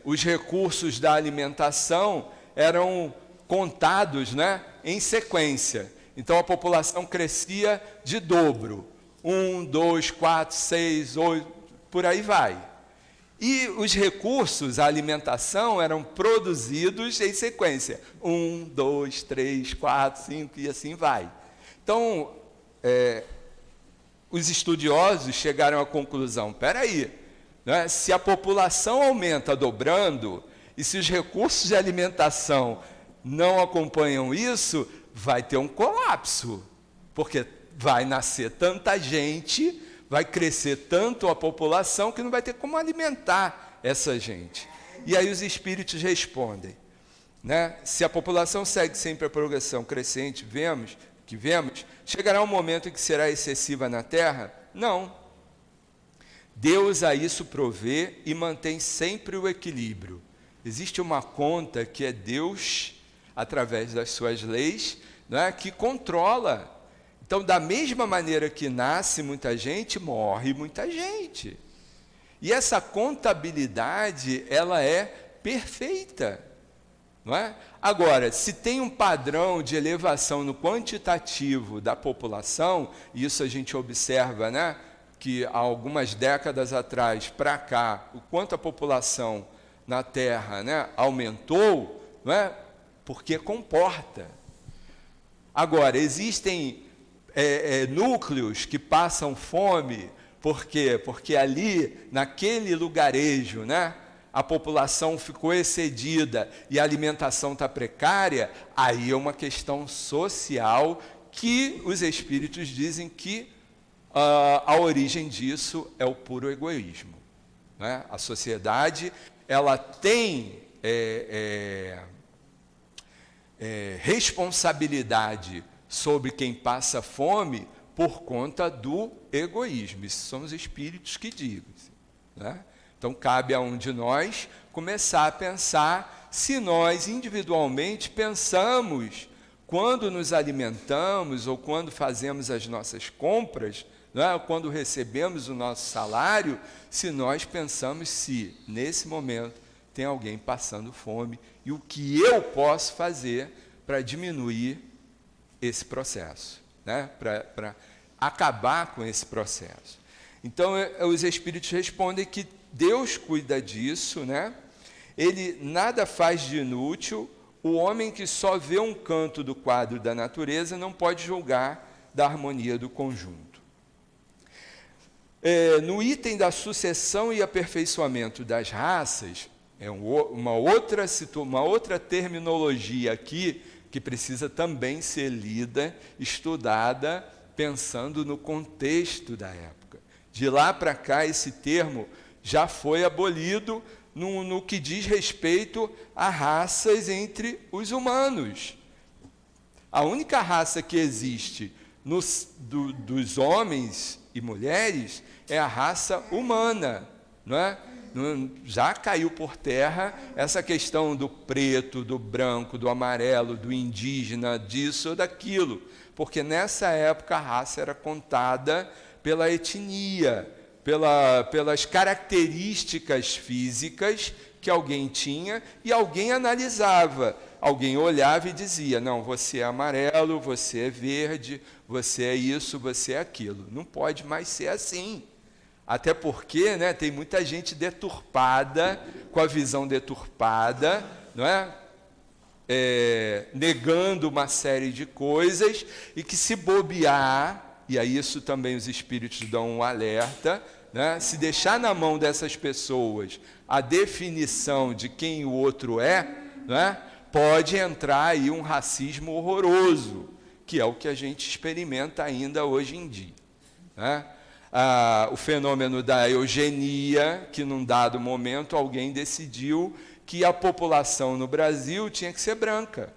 Speaker 4: os recursos da alimentação eram contados, né, em sequência. Então a população crescia de dobro. 1, 2, 4, 6, 8, por aí vai. E os recursos, a alimentação, eram produzidos em sequência. 1, 2, 3, 4, 5 e assim vai. Então, os estudiosos chegaram à conclusão, espera aí, né, se a população aumenta dobrando, e se os recursos de alimentação não acompanham isso, vai ter um colapso, porque vai nascer tanta gente, vai crescer tanto a população, que não vai ter como alimentar essa gente. E aí os espíritos respondem, né? Se a população segue sempre a progressão crescente, vemos, chegará um momento em que será excessiva na Terra? Não. Deus a isso provê e mantém sempre o equilíbrio. Existe uma conta que é Deus, através das suas leis, né, que controla. Então, da mesma maneira que nasce muita gente, morre muita gente. E essa contabilidade, ela é perfeita, não é? Agora, se tem um padrão de elevação no quantitativo da população, e isso a gente observa, né, que há algumas décadas atrás para cá, o quanto a população na Terra, né, aumentou, não é? Porque comporta. Agora, existem núcleos que passam fome, por quê? Porque ali, naquele lugarejo, né, a população ficou excedida e a alimentação está precária, aí é uma questão social que os espíritos dizem que a origem disso é o puro egoísmo, né? A sociedade, ela tem responsabilidade sobre quem passa fome por conta do egoísmo. Isso são os espíritos que dizem, né? Então, cabe a um de nós começar a pensar se nós, individualmente, pensamos, quando nos alimentamos ou quando fazemos as nossas compras, né, ou quando recebemos o nosso salário, se nós pensamos se, nesse momento, tem alguém passando fome e o que eu posso fazer para diminuir esse processo, né? Para acabar com esse processo. Então, os espíritos respondem que Deus cuida disso, né? Ele nada faz de inútil. O homem que só vê um canto do quadro da natureza não pode julgar da harmonia do conjunto. No item da sucessão e aperfeiçoamento das raças, uma outra terminologia aqui que precisa também ser lida, estudada, pensando no contexto da época. De lá para cá, esse termo já foi abolido no que diz respeito a raças entre os humanos. A única raça que existe dos homens e mulheres é a raça humana, não é? Já caiu por terra essa questão do preto, do branco, do amarelo, do indígena, disso ou daquilo, porque nessa época a raça era contada pela etnia, pelas características físicas que alguém tinha e alguém analisava, alguém olhava e dizia, não, você é amarelo, você é verde, você é isso, você é aquilo. Não pode mais ser assim. Até porque, né, tem muita gente deturpada, com a visão deturpada, não é? Negando uma série de coisas, e que se bobear, e a isso também os espíritos dão um alerta, né, se deixar na mão dessas pessoas a definição de quem o outro é, né, pode entrar aí um racismo horroroso, que é o que a gente experimenta ainda hoje em dia, né? O fenômeno da eugenia, que num dado momento alguém decidiu que a população no Brasil tinha que ser branca,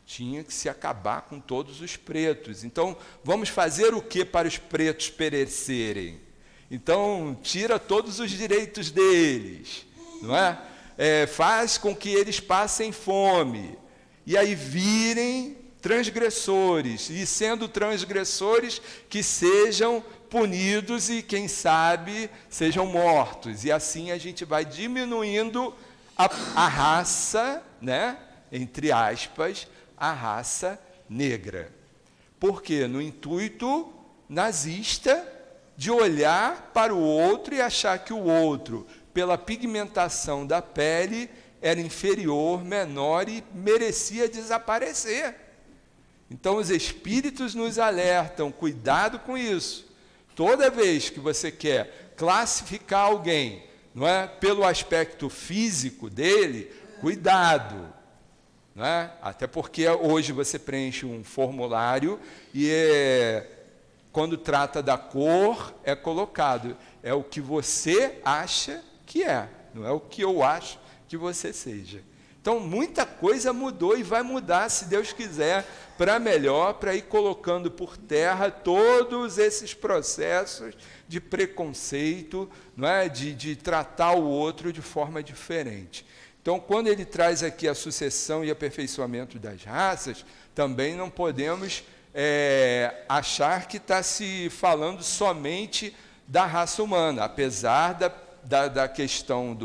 Speaker 4: tinha que se acabar com todos os pretos. Então, vamos fazer o que para os pretos perecerem? Então, tira todos os direitos deles, não é? Faz com que eles passem fome, e aí virem transgressores, e sendo transgressores, que sejam punidos e, quem sabe, sejam mortos. E assim a gente vai diminuindo a raça, né? Entre aspas, a raça negra. Por quê? No intuito nazista de olhar para o outro e achar que o outro, pela pigmentação da pele, era inferior, menor e merecia desaparecer. Então os espíritos nos alertam, cuidado com isso. Toda vez que você quer classificar alguém, não é, pelo aspecto físico dele, cuidado. Não é? Até porque hoje você preenche um formulário e quando trata da cor é colocado, é o que você acha que é, não é o que eu acho que você seja. Então muita coisa mudou e vai mudar, se Deus quiser, para melhor, para ir colocando por terra todos esses processos de preconceito, não é? de tratar o outro de forma diferente. Então, quando ele traz aqui a sucessão e aperfeiçoamento das raças, também não podemos achar que está se falando somente da raça humana, apesar da questão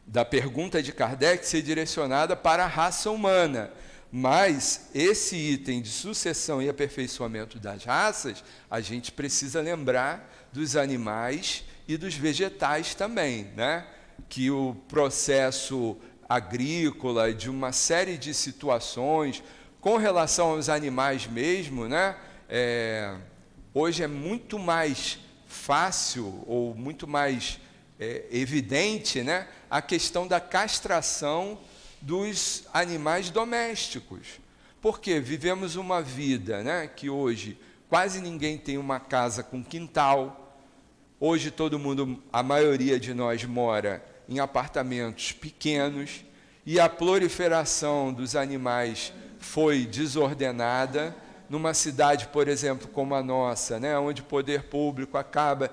Speaker 4: da pergunta de Kardec ser direcionada para a raça humana. Mas esse item de sucessão e aperfeiçoamento das raças, a gente precisa lembrar dos animais e dos vegetais também, né? Que o processo agrícola, de uma série de situações, com relação aos animais mesmo, né? Hoje é muito mais fácil ou muito mais evidente, né? A questão da castração dos animais domésticos. Porque vivemos uma vida, né? Que hoje quase ninguém tem uma casa com quintal. Hoje todo mundo, a maioria de nós mora em apartamentos pequenos e a proliferação dos animais foi desordenada. Numa cidade, por exemplo, como a nossa, né, onde o poder público acaba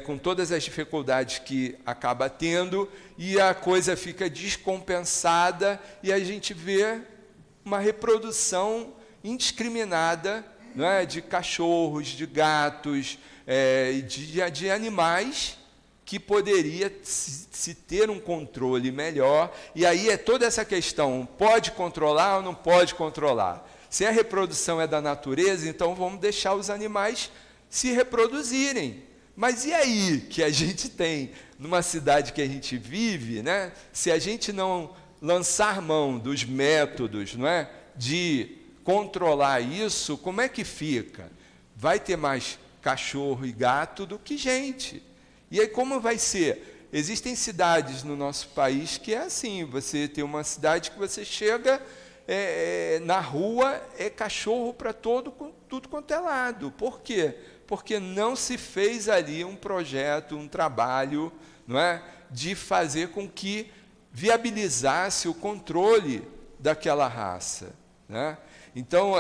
Speaker 4: com todas as dificuldades que acaba tendo e a coisa fica descompensada e a gente vê uma reprodução indiscriminada, né, de cachorros, de gatos, de animais que poderia se ter um controle melhor. E aí é toda essa questão, pode controlar ou não pode controlar? Se a reprodução é da natureza, então vamos deixar os animais se reproduzirem. Mas e aí que a gente tem, numa cidade que a gente vive, né, se a gente não lançar mão dos métodos, não é, de controlar isso, como é que fica? Vai ter mais cachorro e gato do que gente. E aí como vai ser? Existem cidades no nosso país que é assim, você tem uma cidade que você chega, na rua é cachorro para tudo quanto é lado. Por quê? Porque não se fez ali um projeto, um trabalho, não é, de fazer com que viabilizasse o controle daquela raça, né? Então,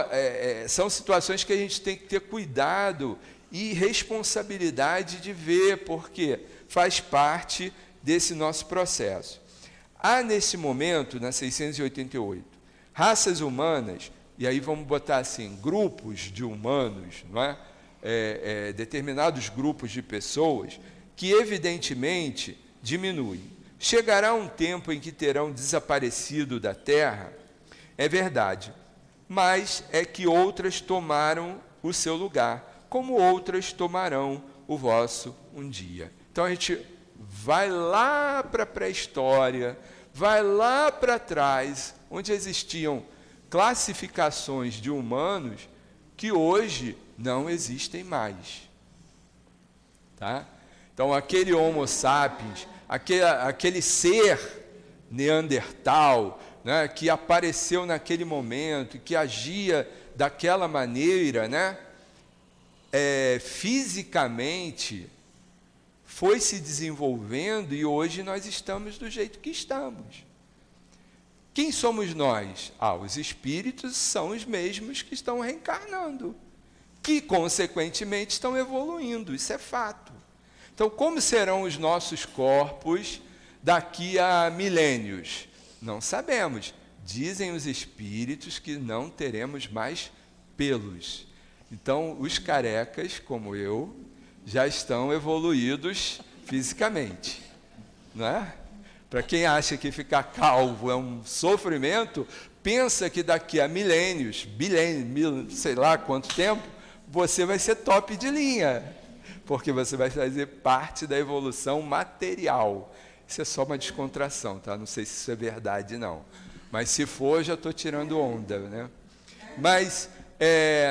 Speaker 4: são situações que a gente tem que ter cuidado e responsabilidade de ver, porque faz parte desse nosso processo. Há, nesse momento, na 688, raças humanas, e aí vamos botar assim, grupos de humanos, não é? Determinados grupos de pessoas, que evidentemente diminuem. Chegará um tempo em que terão desaparecido da Terra, é verdade, mas é que outras tomaram o seu lugar, como outras tomarão o vosso um dia. Então a gente vai lá para a pré-história, vai lá para trás, onde existiam classificações de humanos que hoje não existem mais. Tá? Então aquele Homo sapiens, aquele ser neandertal, né, que apareceu naquele momento, que agia daquela maneira, né, fisicamente foi se desenvolvendo e hoje nós estamos do jeito que estamos. Quem somos nós? Os espíritos são os mesmos que estão reencarnando, que consequentemente estão evoluindo, isso é fato. Então, como serão os nossos corpos daqui a milênios? Não sabemos. Dizem os espíritos que não teremos mais pelos. Então, os carecas, como eu, já estão evoluídos fisicamente, não é? Para quem acha que ficar calvo é um sofrimento, pensa que daqui a milênios, sei lá quanto tempo, você vai ser top de linha, porque você vai fazer parte da evolução material. Isso é só uma descontração, tá? Não sei se isso é verdade, não. Mas se for, já estou tirando onda, né? Mas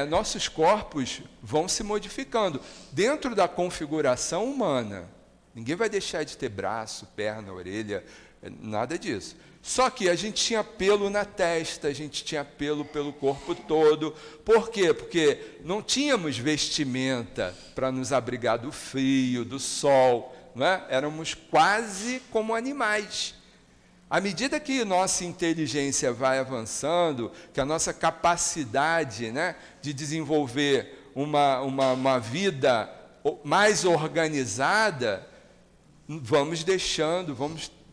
Speaker 4: nossos corpos vão se modificando dentro da configuração humana. Ninguém vai deixar de ter braço, perna, orelha, nada disso. Só que a gente tinha pelo na testa, a gente tinha pelo pelo corpo todo. Por quê? Porque não tínhamos vestimenta para nos abrigar do frio, do sol, não é? Éramos quase como animais. À medida que nossa inteligência vai avançando, que a nossa capacidade, né, de desenvolver uma vida mais organizada, vamos deixando,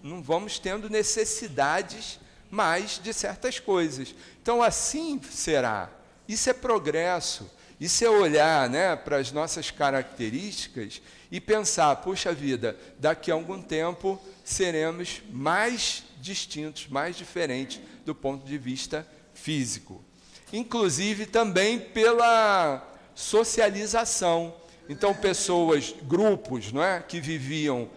Speaker 4: não vamos tendo necessidades mais de certas coisas. Então, assim será. Isso é progresso. Isso é olhar, né, para as nossas características e pensar, puxa vida, daqui a algum tempo seremos mais distintos, mais diferentes do ponto de vista físico. Inclusive também pela socialização. Então, pessoas, grupos, não é, que viviam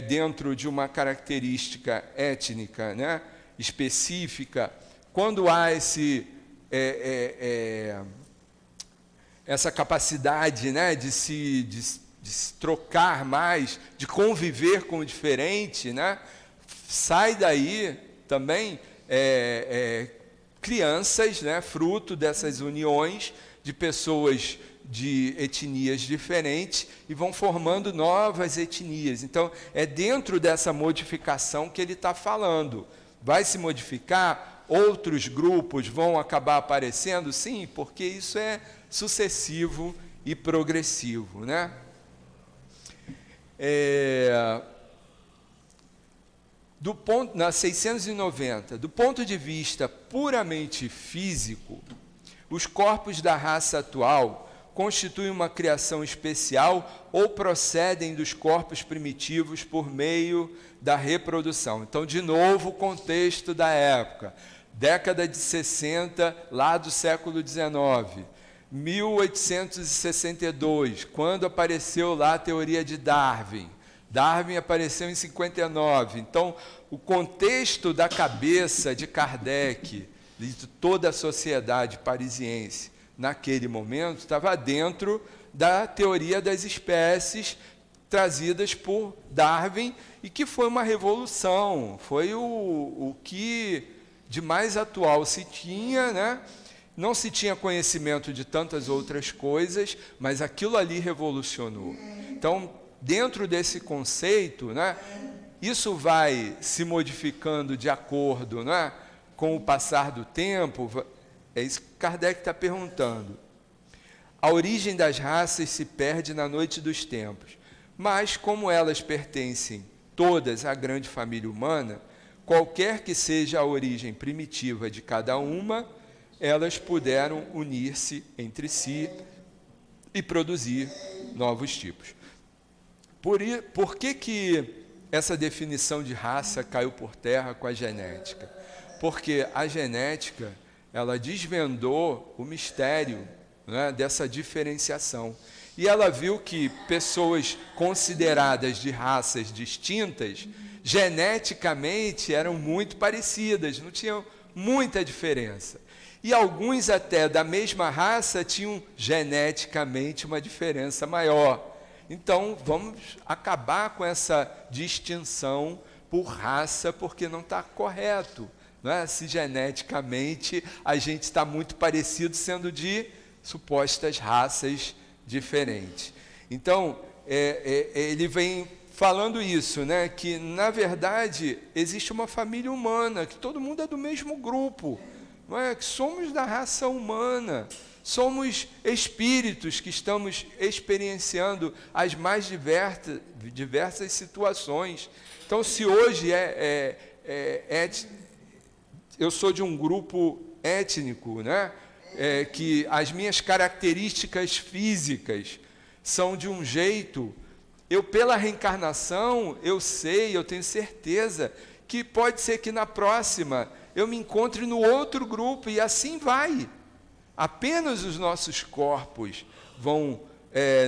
Speaker 4: dentro de uma característica étnica, né, específica, quando há essa capacidade, né, de se trocar mais, de conviver com o diferente, né, sai daí também crianças, né, fruto dessas uniões de pessoas de etnias diferentes e vão formando novas etnias. Então, é dentro dessa modificação que ele está falando. Vai se modificar, outros grupos vão acabar aparecendo? Sim, porque isso é sucessivo e progressivo, né? Na 690, do ponto de vista puramente físico, os corpos da raça atual constituem uma criação especial ou procedem dos corpos primitivos por meio da reprodução. Então, de novo, o contexto da época, década de 60, lá do século XIX, 1862, quando apareceu lá a teoria de Darwin. Darwin apareceu em 59. Então, o contexto da cabeça de Kardec, de toda a sociedade parisiense, naquele momento, estava dentro da teoria das espécies trazidas por Darwin e que foi uma revolução, foi o que de mais atual se tinha, né? Não se tinha conhecimento de tantas outras coisas, mas aquilo ali revolucionou. Então, dentro desse conceito, né, isso vai se modificando de acordo, né, com o passar do tempo. É isso que Kardec está perguntando. A origem das raças se perde na noite dos tempos, mas como elas pertencem todas à grande família humana, qualquer que seja a origem primitiva de cada uma, elas puderam unir-se entre si e produzir novos tipos. Por que essa definição de raça caiu por terra com a genética? Porque a genética, ela desvendou o mistério, né, dessa diferenciação. E ela viu que pessoas consideradas de raças distintas, geneticamente eram muito parecidas, não tinham muita diferença. E alguns até da mesma raça tinham geneticamente uma diferença maior. Então, vamos acabar com essa distinção por raça, porque não está correto. Não é? Se geneticamente a gente está muito parecido, sendo de supostas raças diferentes. Então, ele vem falando isso, né? Que, na verdade, existe uma família humana, que todo mundo é do mesmo grupo, não é? Que somos da raça humana, somos espíritos que estamos experienciando as mais diversas situações. Então, se hoje eu sou de um grupo étnico, né, que as minhas características físicas são de um jeito, eu pela reencarnação, eu sei, eu tenho certeza que pode ser que na próxima eu me encontre no outro grupo, e assim vai. Apenas os nossos corpos vão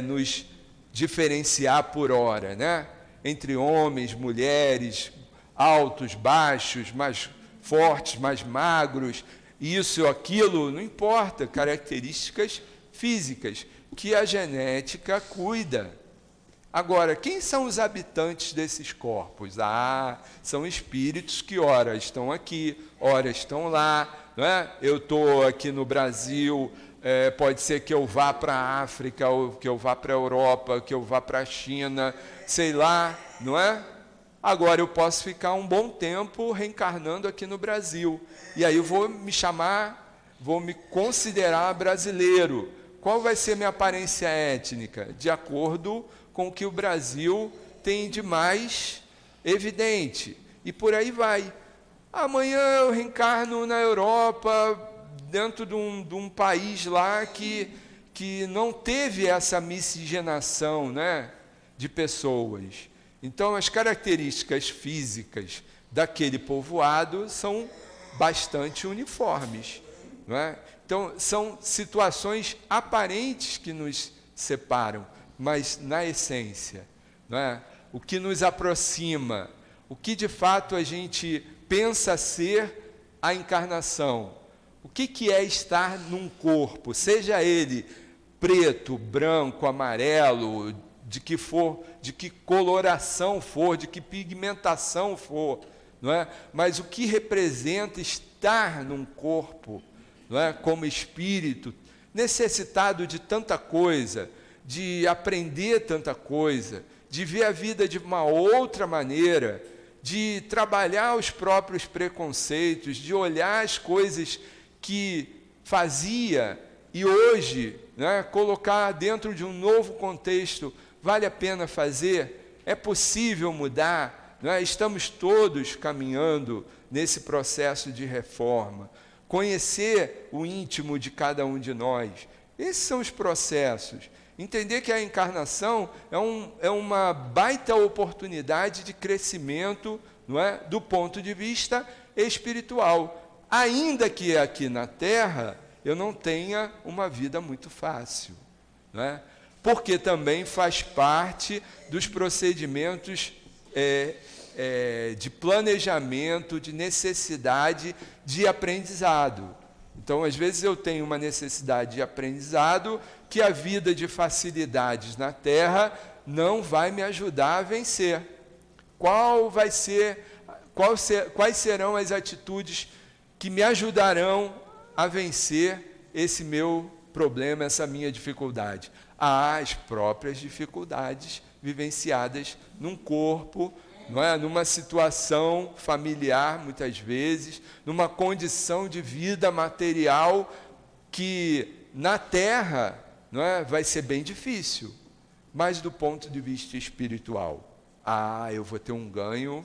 Speaker 4: nos diferenciar por hora, né? Entre homens, mulheres, altos, baixos, mais fortes, mais magros, isso ou aquilo, não importa, características físicas que a genética cuida. Agora, quem são os habitantes desses corpos? São espíritos que ora estão aqui, ora estão lá, não é? Eu estou aqui no Brasil, pode ser que eu vá para a África, ou que eu vá para a Europa, que eu vá para a China, sei lá, não é? Agora eu posso ficar um bom tempo reencarnando aqui no Brasil, e aí eu vou me considerar brasileiro. Qual vai ser minha aparência étnica? De acordo com o que o Brasil tem de mais evidente. E por aí vai. Amanhã eu reencarno na Europa, dentro de um país lá que não teve essa miscigenação, né, de pessoas. Então, as características físicas daquele povoado são bastante uniformes, não é? Então, são situações aparentes que nos separam, mas na essência, não é? O que nos aproxima, o que de fato a gente pensa ser a encarnação, o que é estar num corpo, seja ele preto, branco, amarelo, de que for, de que coloração for, de que pigmentação for, não é? Mas o que representa estar num corpo, não é? Como espírito, necessitado de tanta coisa, de aprender tanta coisa, de ver a vida de uma outra maneira, de trabalhar os próprios preconceitos, de olhar as coisas que fazia e hoje, né, colocar dentro de um novo contexto. Vale a pena fazer? É possível mudar? Não é? Estamos todos caminhando nesse processo de reforma. Conhecer o íntimo de cada um de nós. Esses são os processos. Entender que a encarnação é uma baita oportunidade de crescimento, não é? Do ponto de vista espiritual. Ainda que aqui na Terra eu não tenha uma vida muito fácil, não é? Porque também faz parte dos procedimentos de planejamento, de necessidade de aprendizado. Então, às vezes eu tenho uma necessidade de aprendizado que a vida de facilidades na Terra não vai me ajudar a vencer. Quais serão as atitudes que me ajudarão a vencer esse meu problema, essa minha dificuldade? As próprias dificuldades vivenciadas num corpo, não é? Numa situação familiar, muitas vezes, numa condição de vida material que na Terra, não é? Vai ser bem difícil, mas do ponto de vista espiritual, eu vou ter um ganho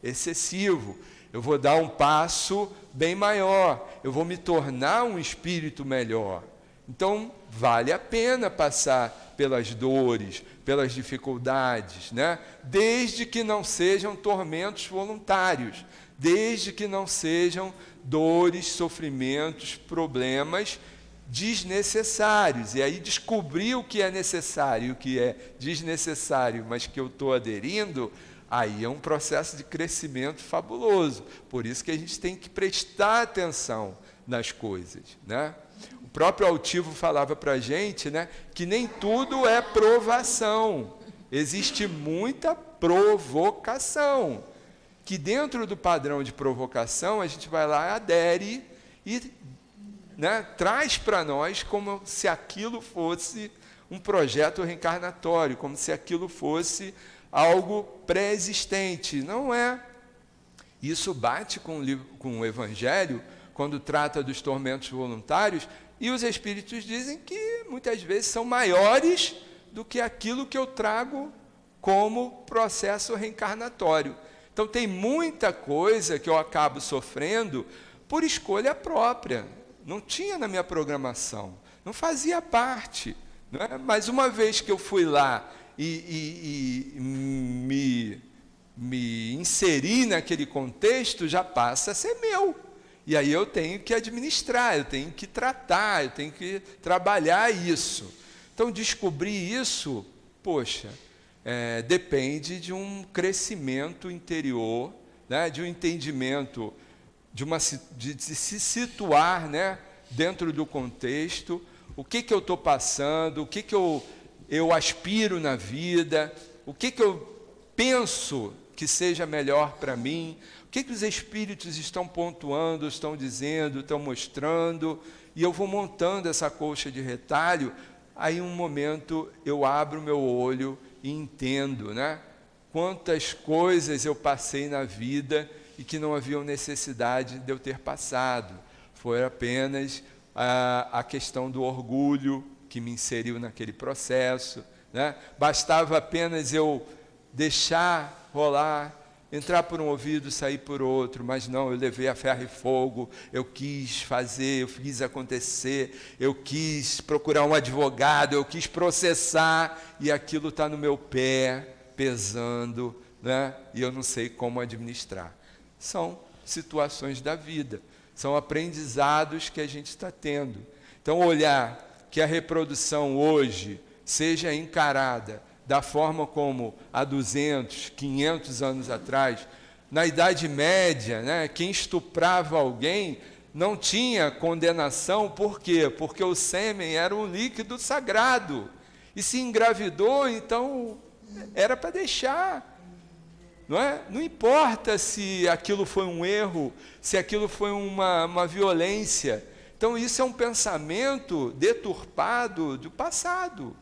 Speaker 4: excessivo, eu vou dar um passo bem maior, eu vou me tornar um espírito melhor. Então, vale a pena passar pelas dores, pelas dificuldades, né? Desde que não sejam tormentos voluntários, desde que não sejam dores, sofrimentos, problemas desnecessários. E aí descobrir o que é necessário e o que é desnecessário, mas que eu estou aderindo, aí é um processo de crescimento fabuloso. Por isso que a gente tem que prestar atenção nas coisas, né? O próprio Altivo falava para a gente, né, que nem tudo é provação. Existe muita provocação. Que dentro do padrão de provocação, a gente vai lá, adere e, né, traz para nós como se aquilo fosse um projeto reencarnatório, como se aquilo fosse algo pré-existente. Não é. Isso bate com o Evangelho, quando trata dos tormentos voluntários, e os espíritos dizem que muitas vezes são maiores do que aquilo que eu trago como processo reencarnatório. Então tem muita coisa que eu acabo sofrendo por escolha própria, não tinha na minha programação, não fazia parte, não é? Mas uma vez que eu fui lá e me inseri naquele contexto, já passa a ser meu. E aí eu tenho que administrar, eu tenho que tratar, eu tenho que trabalhar isso. Então, descobrir isso, poxa, depende de um crescimento interior, né, de um entendimento, de se situar, né, dentro do contexto, o que eu estou passando, o que eu aspiro na vida, o que eu penso que seja melhor para mim, o que os espíritos estão pontuando, estão dizendo, estão mostrando, e eu vou montando essa colcha de retalho. Aí, um momento, eu abro meu olho e entendo, né, quantas coisas eu passei na vida e que não haviam necessidade de eu ter passado. Foi apenas a questão do orgulho que me inseriu naquele processo, né? Bastava apenas eu deixar rolar, entrar por um ouvido, sair por outro, mas não, eu levei a ferro e fogo, eu quis fazer, eu fiz acontecer, eu quis procurar um advogado, eu quis processar, e aquilo está no meu pé, pesando, né? E eu não sei como administrar. São situações da vida, são aprendizados que a gente está tendo. Então, olhar que a reprodução hoje seja encarada da forma como há 200, 500 anos atrás, na Idade Média, né, quem estuprava alguém não tinha condenação. Por quê? Porque o sêmen era um líquido sagrado. E se engravidou, então era para deixar. Não é? Não importa se aquilo foi um erro, se aquilo foi uma violência. Então, isso é um pensamento deturpado do passado.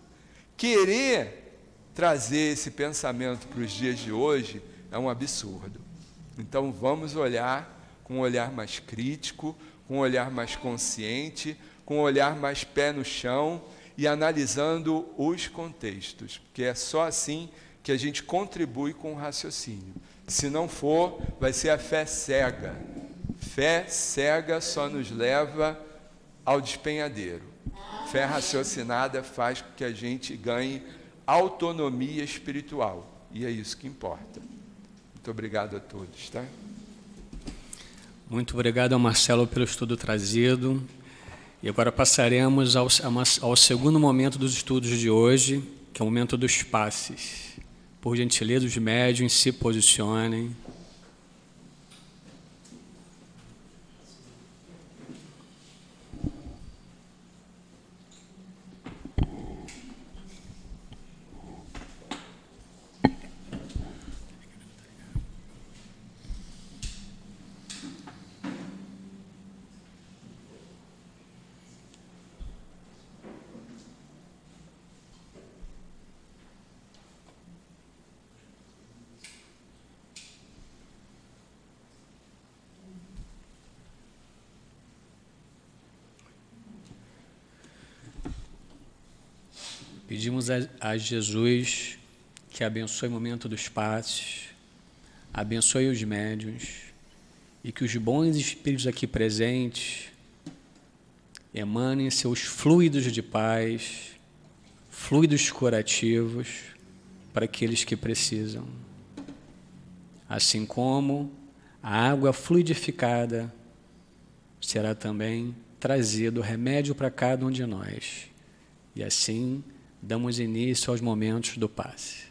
Speaker 4: Querer trazer esse pensamento para os dias de hoje é um absurdo. Então, vamos olhar com um olhar mais crítico, com um olhar mais consciente, com um olhar mais pé no chão e analisando os contextos, porque é só assim que a gente contribui com o raciocínio. Se não for, vai ser a fé cega. Fé cega só nos leva ao despenhadeiro. Fé raciocinada faz com que a gente ganhe autonomia espiritual. E é isso que importa. Muito obrigado a todos, tá?
Speaker 3: Muito obrigado ao Marcelo pelo estudo trazido. E agora passaremos ao segundo momento dos estudos de hoje, que é o momento dos passes. Por gentileza, os médiuns se posicionem. Pedimos a Jesus que abençoe o momento dos passes, abençoe os médiuns e que os bons espíritos aqui presentes emanem seus fluidos de paz, fluidos curativos para aqueles que precisam. Assim como a água fluidificada será também trazido remédio para cada um de nós. E assim damos início aos momentos do passe.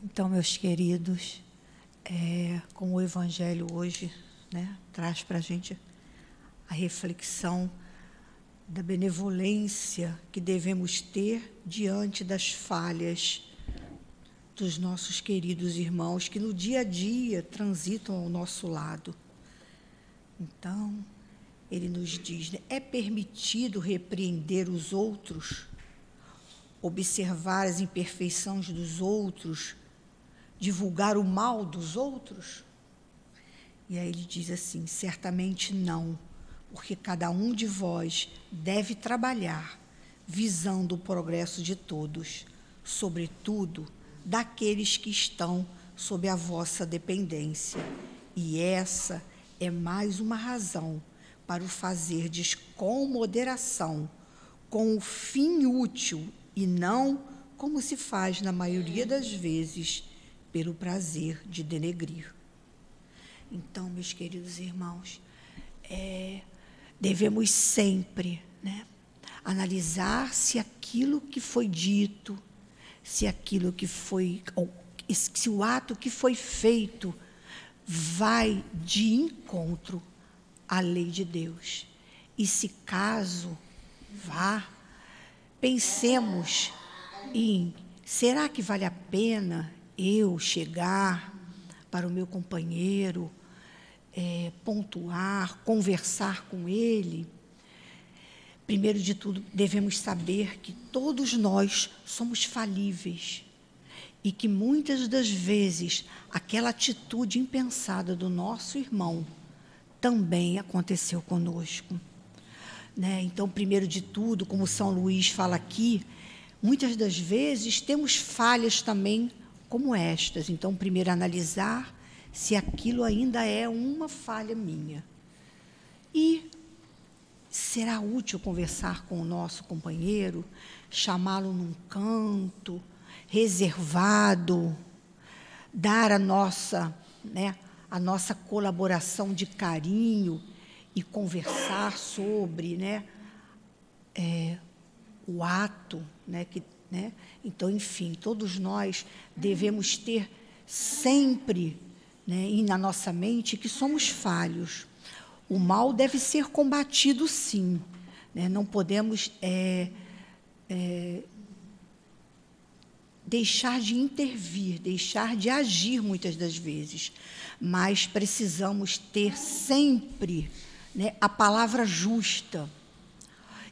Speaker 1: Então, meus queridos, como o Evangelho hoje, né, traz para a gente a reflexão da benevolência que devemos ter diante das falhas dos nossos queridos irmãos que no dia a dia transitam ao nosso lado. Então, ele nos diz, né, é permitido repreender os outros, observar as imperfeições dos outros, divulgar o mal dos outros? E aí ele diz assim, certamente não, porque cada um de vós deve trabalhar visando o progresso de todos, sobretudo daqueles que estão sob a vossa dependência, E essa é mais uma razão para o fazerdes com moderação, com o fim útil, e não como se faz na maioria das vezes, pelo prazer de denegrir. Então, meus queridos irmãos, devemos sempre, né, analisar se aquilo que foi dito, se aquilo que foi, se o ato que foi feito vai de encontro à lei de Deus. E se caso vá, pensemos em: será que vale a pena eu chegar para o meu companheiro, pontuar, conversar com ele? Primeiro de tudo, devemos saber que todos nós somos falíveis e que muitas das vezes aquela atitude impensada do nosso irmão também aconteceu conosco, né? Então, primeiro de tudo, como São Luís fala aqui, muitas das vezes temos falhas também como estas. Então, primeiro analisar se aquilo ainda é uma falha minha. E será útil conversar com o nosso companheiro, chamá-lo num canto reservado, dar a nossa colaboração de carinho e conversar sobre, né, o ato, né, então, enfim, todos nós devemos ter sempre, né, e na nossa mente que somos falhos. O mal deve ser combatido, sim, né? Não podemos deixar de intervir, deixar de agir muitas das vezes, mas precisamos ter sempre, né, a palavra justa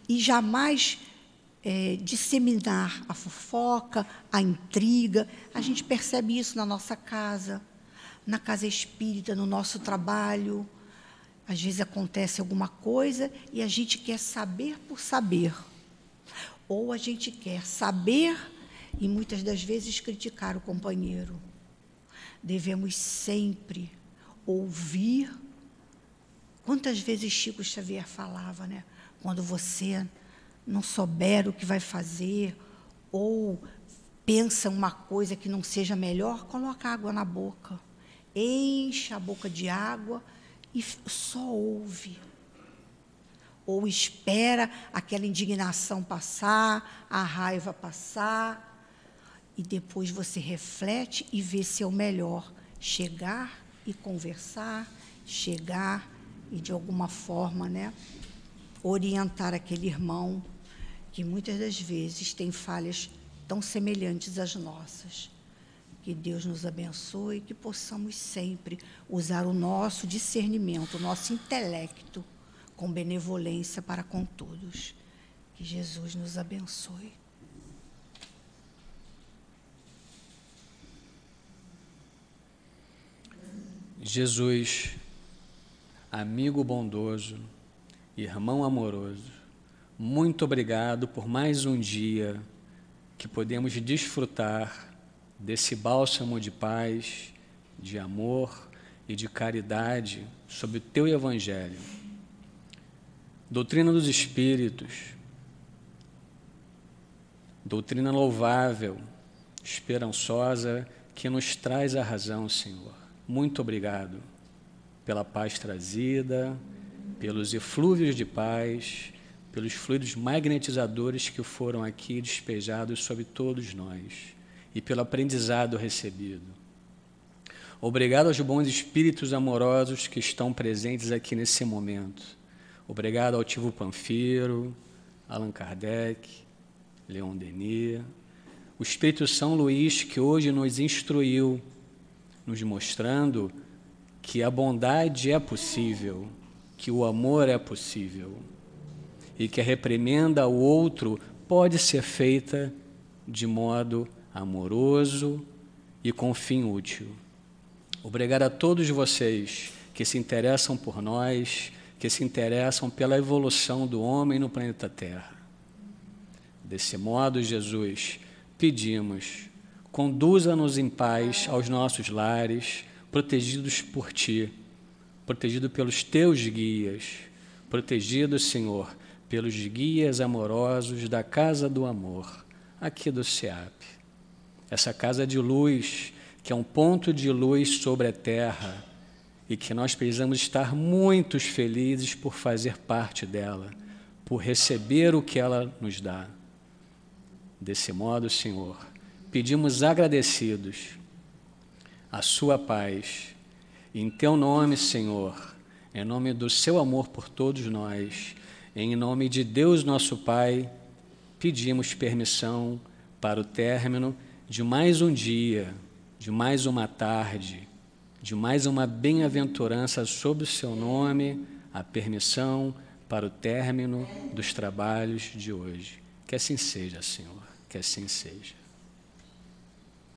Speaker 1: e jamais disseminar a fofoca, a intriga. A gente percebe isso na nossa casa, na casa espírita, no nosso trabalho. Às vezes acontece alguma coisa e a gente quer saber por saber, ou a gente quer saber e muitas das vezes criticar o companheiro. Devemos sempre ouvir. Quantas vezes Chico Xavier falava, né? Quando você não souber o que vai fazer, ou pensa uma coisa que não seja melhor, coloca água na boca, enche a boca de água e só ouve. Ou espera aquela indignação passar, a raiva passar, e depois você reflete e vê se é o melhor chegar e conversar, chegar e, de alguma forma, né, orientar aquele irmão que muitas das vezes tem falhas tão semelhantes às nossas. Que Deus nos abençoe e que possamos sempre usar o nosso discernimento, o nosso intelecto com benevolência para com todos. Que Jesus nos abençoe.
Speaker 3: Jesus, amigo bondoso, irmão amoroso, muito obrigado por mais um dia que podemos desfrutar desse bálsamo de paz, de amor e de caridade sob o Teu Evangelho. Doutrina dos Espíritos, doutrina louvável, esperançosa, que nos traz a razão, Senhor. Muito obrigado pela paz trazida, pelos eflúvios de paz, pelos fluidos magnetizadores que foram aqui despejados sobre todos nós e pelo aprendizado recebido. Obrigado aos bons espíritos amorosos que estão presentes aqui nesse momento. Obrigado ao Altivo Panfiro, Allan Kardec, Leon Denis, o Espírito São Luís, que hoje nos instruiu, nos mostrando que a bondade é possível, que o amor é possível e que a reprimenda ao outro pode ser feita de modo amoroso e com fim útil. Obrigado a todos vocês que se interessam por nós, que se interessam pela evolução do homem no planeta Terra. Desse modo, Jesus, pedimos, conduza-nos em paz aos nossos lares, protegidos por Ti, protegidos pelos Teus guias, protegidos, Senhor, pelos guias amorosos da Casa do Amor, aqui do SEAP. Essa casa de luz, que é um ponto de luz sobre a terra, e que nós precisamos estar muito felizes por fazer parte dela, por receber o que ela nos dá. Desse modo, Senhor, pedimos agradecidos a sua paz, e em Teu nome, Senhor, em nome do Seu amor por todos nós, em nome de Deus nosso Pai, pedimos permissão para o término de mais um dia, de mais uma tarde, de mais uma bem-aventurança sob o Seu nome, a permissão para o término dos trabalhos de hoje. Que assim seja, Senhor, que assim seja.